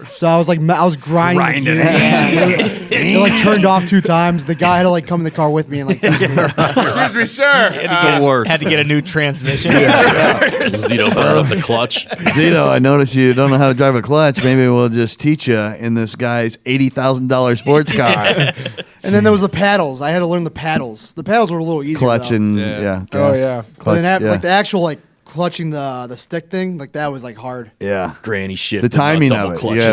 So I was like I was grinding. The gears. It like turned off 2 times. The guy had to like come in the car with me and like teach me. Excuse me, sir. It's the worst. Had to get a new transmission. Zito burned up the clutch. Zito, I noticed you don't know how to drive a clutch. Maybe we'll just teach you in this guy's $80,000 sports car. And then there was the paddles. I had to learn the paddles. The paddles were a little easier. Clutch though. and, Oh, gas. yeah. But Clutch, then yeah. like the actual like clutching the stick thing, like that was like hard. Yeah. Granny shit. The timing of it. Clutch. Yeah.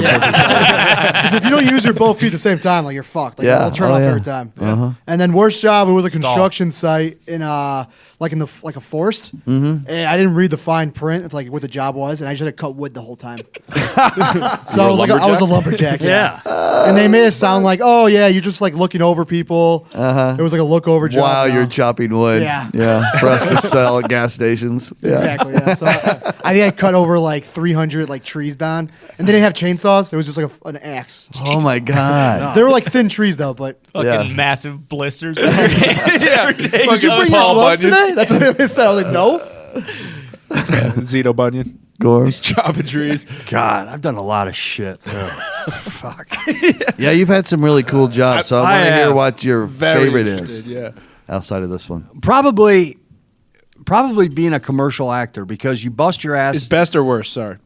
Because if you don't use your both feet at the same time, like you're fucked. Like Yeah. it'll turn Oh, off yeah. every time. And then worst job, it was a Stall. construction site in like a forest. And I didn't read the fine print. It's like what the job was, and I just had to cut wood the whole time. So I was a lumberjack. Yeah. And they made it sound like, oh yeah, you're just like looking over people. It was like a look over job. While No. you're chopping wood. Yeah. Yeah. For us to sell at gas stations. Yeah. Exactly. Yeah. So I think I cut over like 300 like trees down, and they didn't have chainsaws. It was just like an axe. Oh my God. They were like thin trees though, but. Fucking Yeah. massive blisters. Did you bring your gloves today? That's what they said. I was like, no. Zito Bunyan. Gorms. Chopping trees. God, I've done a lot of shit too. Fuck. Yeah, you've had some really cool jobs, so I want to I hear have. what your Very favorite interested, is yeah. outside of this one. Probably being a commercial actor because you bust your ass. Is best or worst? Sorry.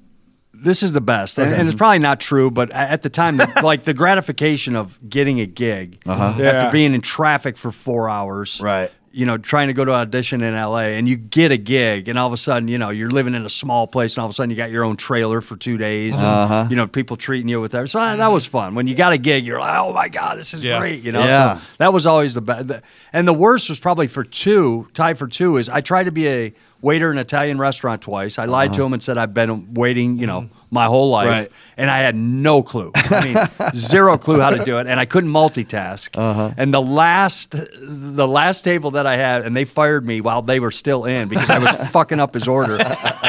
This is the best, and it's probably not true, but at the time, like the gratification of getting a gig Uh-huh. Yeah. after being in traffic for 4 hours, Right. You know, trying to go to audition in LA, and you get a gig, and all of a sudden, you know, you're living in a small place, and all of a sudden, you got your own trailer for 2 days, and, you know, people treating you with that. So that was fun. When you got a gig, you're like, oh my God, this is great, you know. Yeah. So that was always the best. And the worst was probably tied for 2, is I tried to be a waiter in an Italian restaurant twice. I lied to him and said I've been waiting, you know, my whole life, Right. and I had no clue. I mean, zero clue how to do it, and I couldn't multitask. And the last table that I had, and they fired me while they were still in because I was fucking up his order,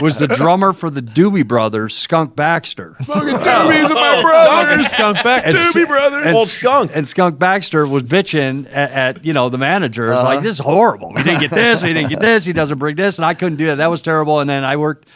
was the drummer for the Doobie Brothers, Skunk Baxter. Fucking Doobies are my brothers. Skunk back. Doobie Brothers. And, Old Skunk. And Skunk Baxter was bitching at you know, the manager. It's like, this is horrible. We didn't get this. We didn't get this. He doesn't bring this. And I couldn't do that. That was terrible. And then I worked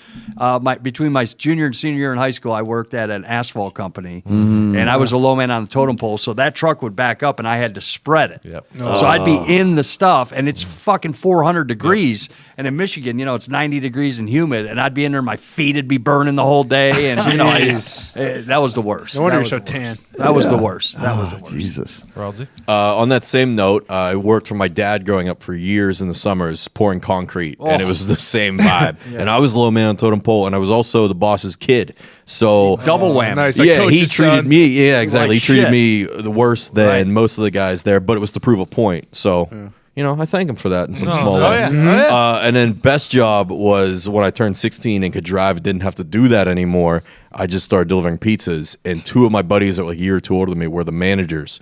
between my junior and senior year in high school, I worked at an asphalt company, and I was a low man on the totem pole, so that truck would back up, and I had to spread it. Yep. So I'd be in the stuff, and it's fucking 400 degrees, and in Michigan, it's 90 degrees and humid, and I'd be in there, my feet would be burning the whole day, and that was the worst. No wonder That you're was so the tan. worst. That was the worst. That was the worst. Jesus. Ralsy? On that same note, I worked for my dad growing up for years in the summers pouring concrete, and it was the same vibe. And I was the low man on totem pole, and I was also the boss's kid. So Double whammy. Nice. Like yeah, he coach's treated son. me. Yeah, exactly. Like he treated shit. me the worse than Right. most of the guys there, but it was to prove a point. So. I thank him for that in some small way. And then best job was when I turned 16 and could drive, didn't have to do that anymore. I just started delivering pizzas, and two of my buddies that were like a year or two older than me were the managers.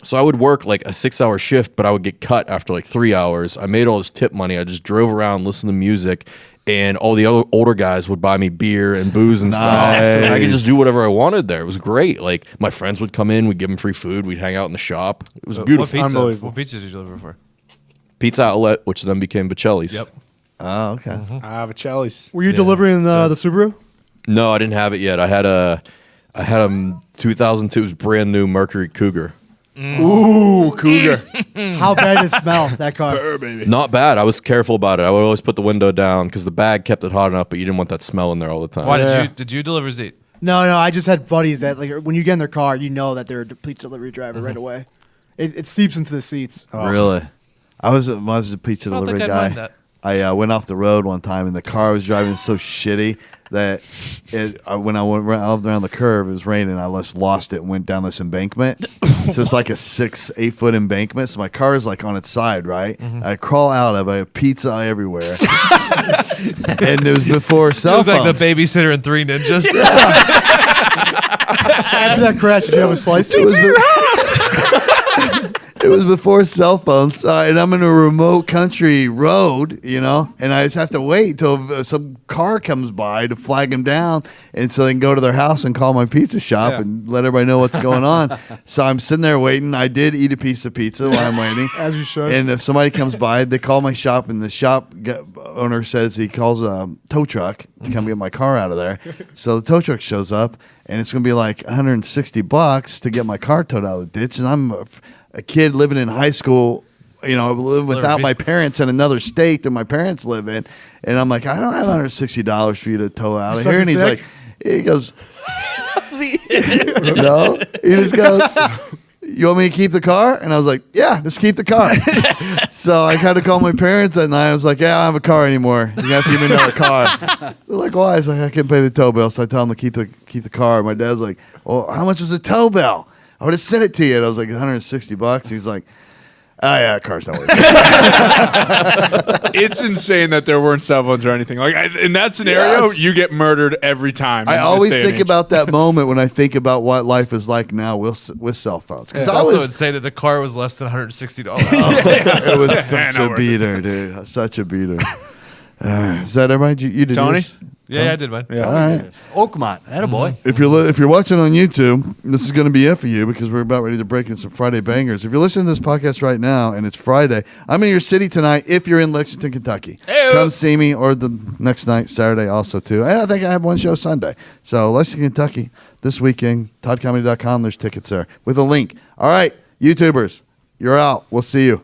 So I would work like a 6-hour shift, but I would get cut after like 3 hours. I made all this tip money. I just drove around, listened to music, and all the other older guys would buy me beer and booze and stuff. I could just do whatever I wanted there. It was great. Like my friends would come in, we'd give them free food, we'd hang out in the shop. It was beautiful. What pizza did you deliver for? Pizza Outlet, which then became Vicelli's. Yep. Oh, okay. I have a Chalice. Were you delivering the Subaru? No, I didn't have it yet. I had a 2002's brand new Mercury Cougar. Ooh, Cougar. How bad did it smell, that car? Baby. Not bad. I was careful about it. I would always put the window down because the bag kept it hot enough, but you didn't want that smell in there all the time. Why Yeah. did you deliver Zeke? No, I just had buddies that, like, when you get in their car, you know that they're a pizza delivery driver right away. It seeps into the seats. Really? I was a pizza I don't delivery think I'd mind guy. that. I went off the road one time, and the car I was driving so shitty that when I went around the curve, it was raining. I just lost it and went down this embankment. So it's like a 6-8 foot embankment. So my car is like on its side, right? I crawl out of it. I have pizza everywhere. And it was before cell It was phones. like the babysitter in Three Ninjas. After that crash, did you have a slice? It was before cell phones, and I'm in a remote country road, and I just have to wait till some car comes by to flag them down, and so they can go to their house and call my pizza shop and let everybody know what's going on. So I'm sitting there waiting. I did eat a piece of pizza while I'm waiting. As you should. And if somebody comes by, they call my shop, and the shop owner says he calls a tow truck to come get my car out of there. So the tow truck shows up, and it's going to be like $160 to get my car towed out of the ditch, and I'm a kid living in high school, I live without my parents in another state that my parents live in. And I'm like, I don't have $160 for you to tow out of here. And he's like, he goes, no. He just goes, you want me to keep the car? And I was like, yeah, just keep the car. So I had to call my parents that night. I was like, yeah, I don't have a car anymore. You have to give me another car. They're like, why? I was like, I can't pay the tow bill. So I tell them to keep the car. My dad's like, well, how much was the tow bill? I would have sent it to you. And I was like, $160. He's like, oh, yeah, that car's not worth it. It's insane that there weren't cell phones or anything. Like in that scenario, you get murdered every time. I in this always day and think age. about that moment when I think about what life is like now with cell phones. Because I also would say that the car was less than $160. it was such Not a worth beater, dude. Such a beater. Is that everybody? You did Tony? yours? Yeah, I did mine. All right. Oakmont, attaboy. If you're watching on YouTube, this is going to be it for you because we're about ready to break in some Friday bangers. If you're listening to this podcast right now and it's Friday, I'm in your city tonight. If you're in Lexington, Kentucky, come see me, or the next night, Saturday, also too. And I think I have one show Sunday. So Lexington, Kentucky, this weekend. ToddComedy.com. There's tickets there with a link. All right, YouTubers, you're out. We'll see you.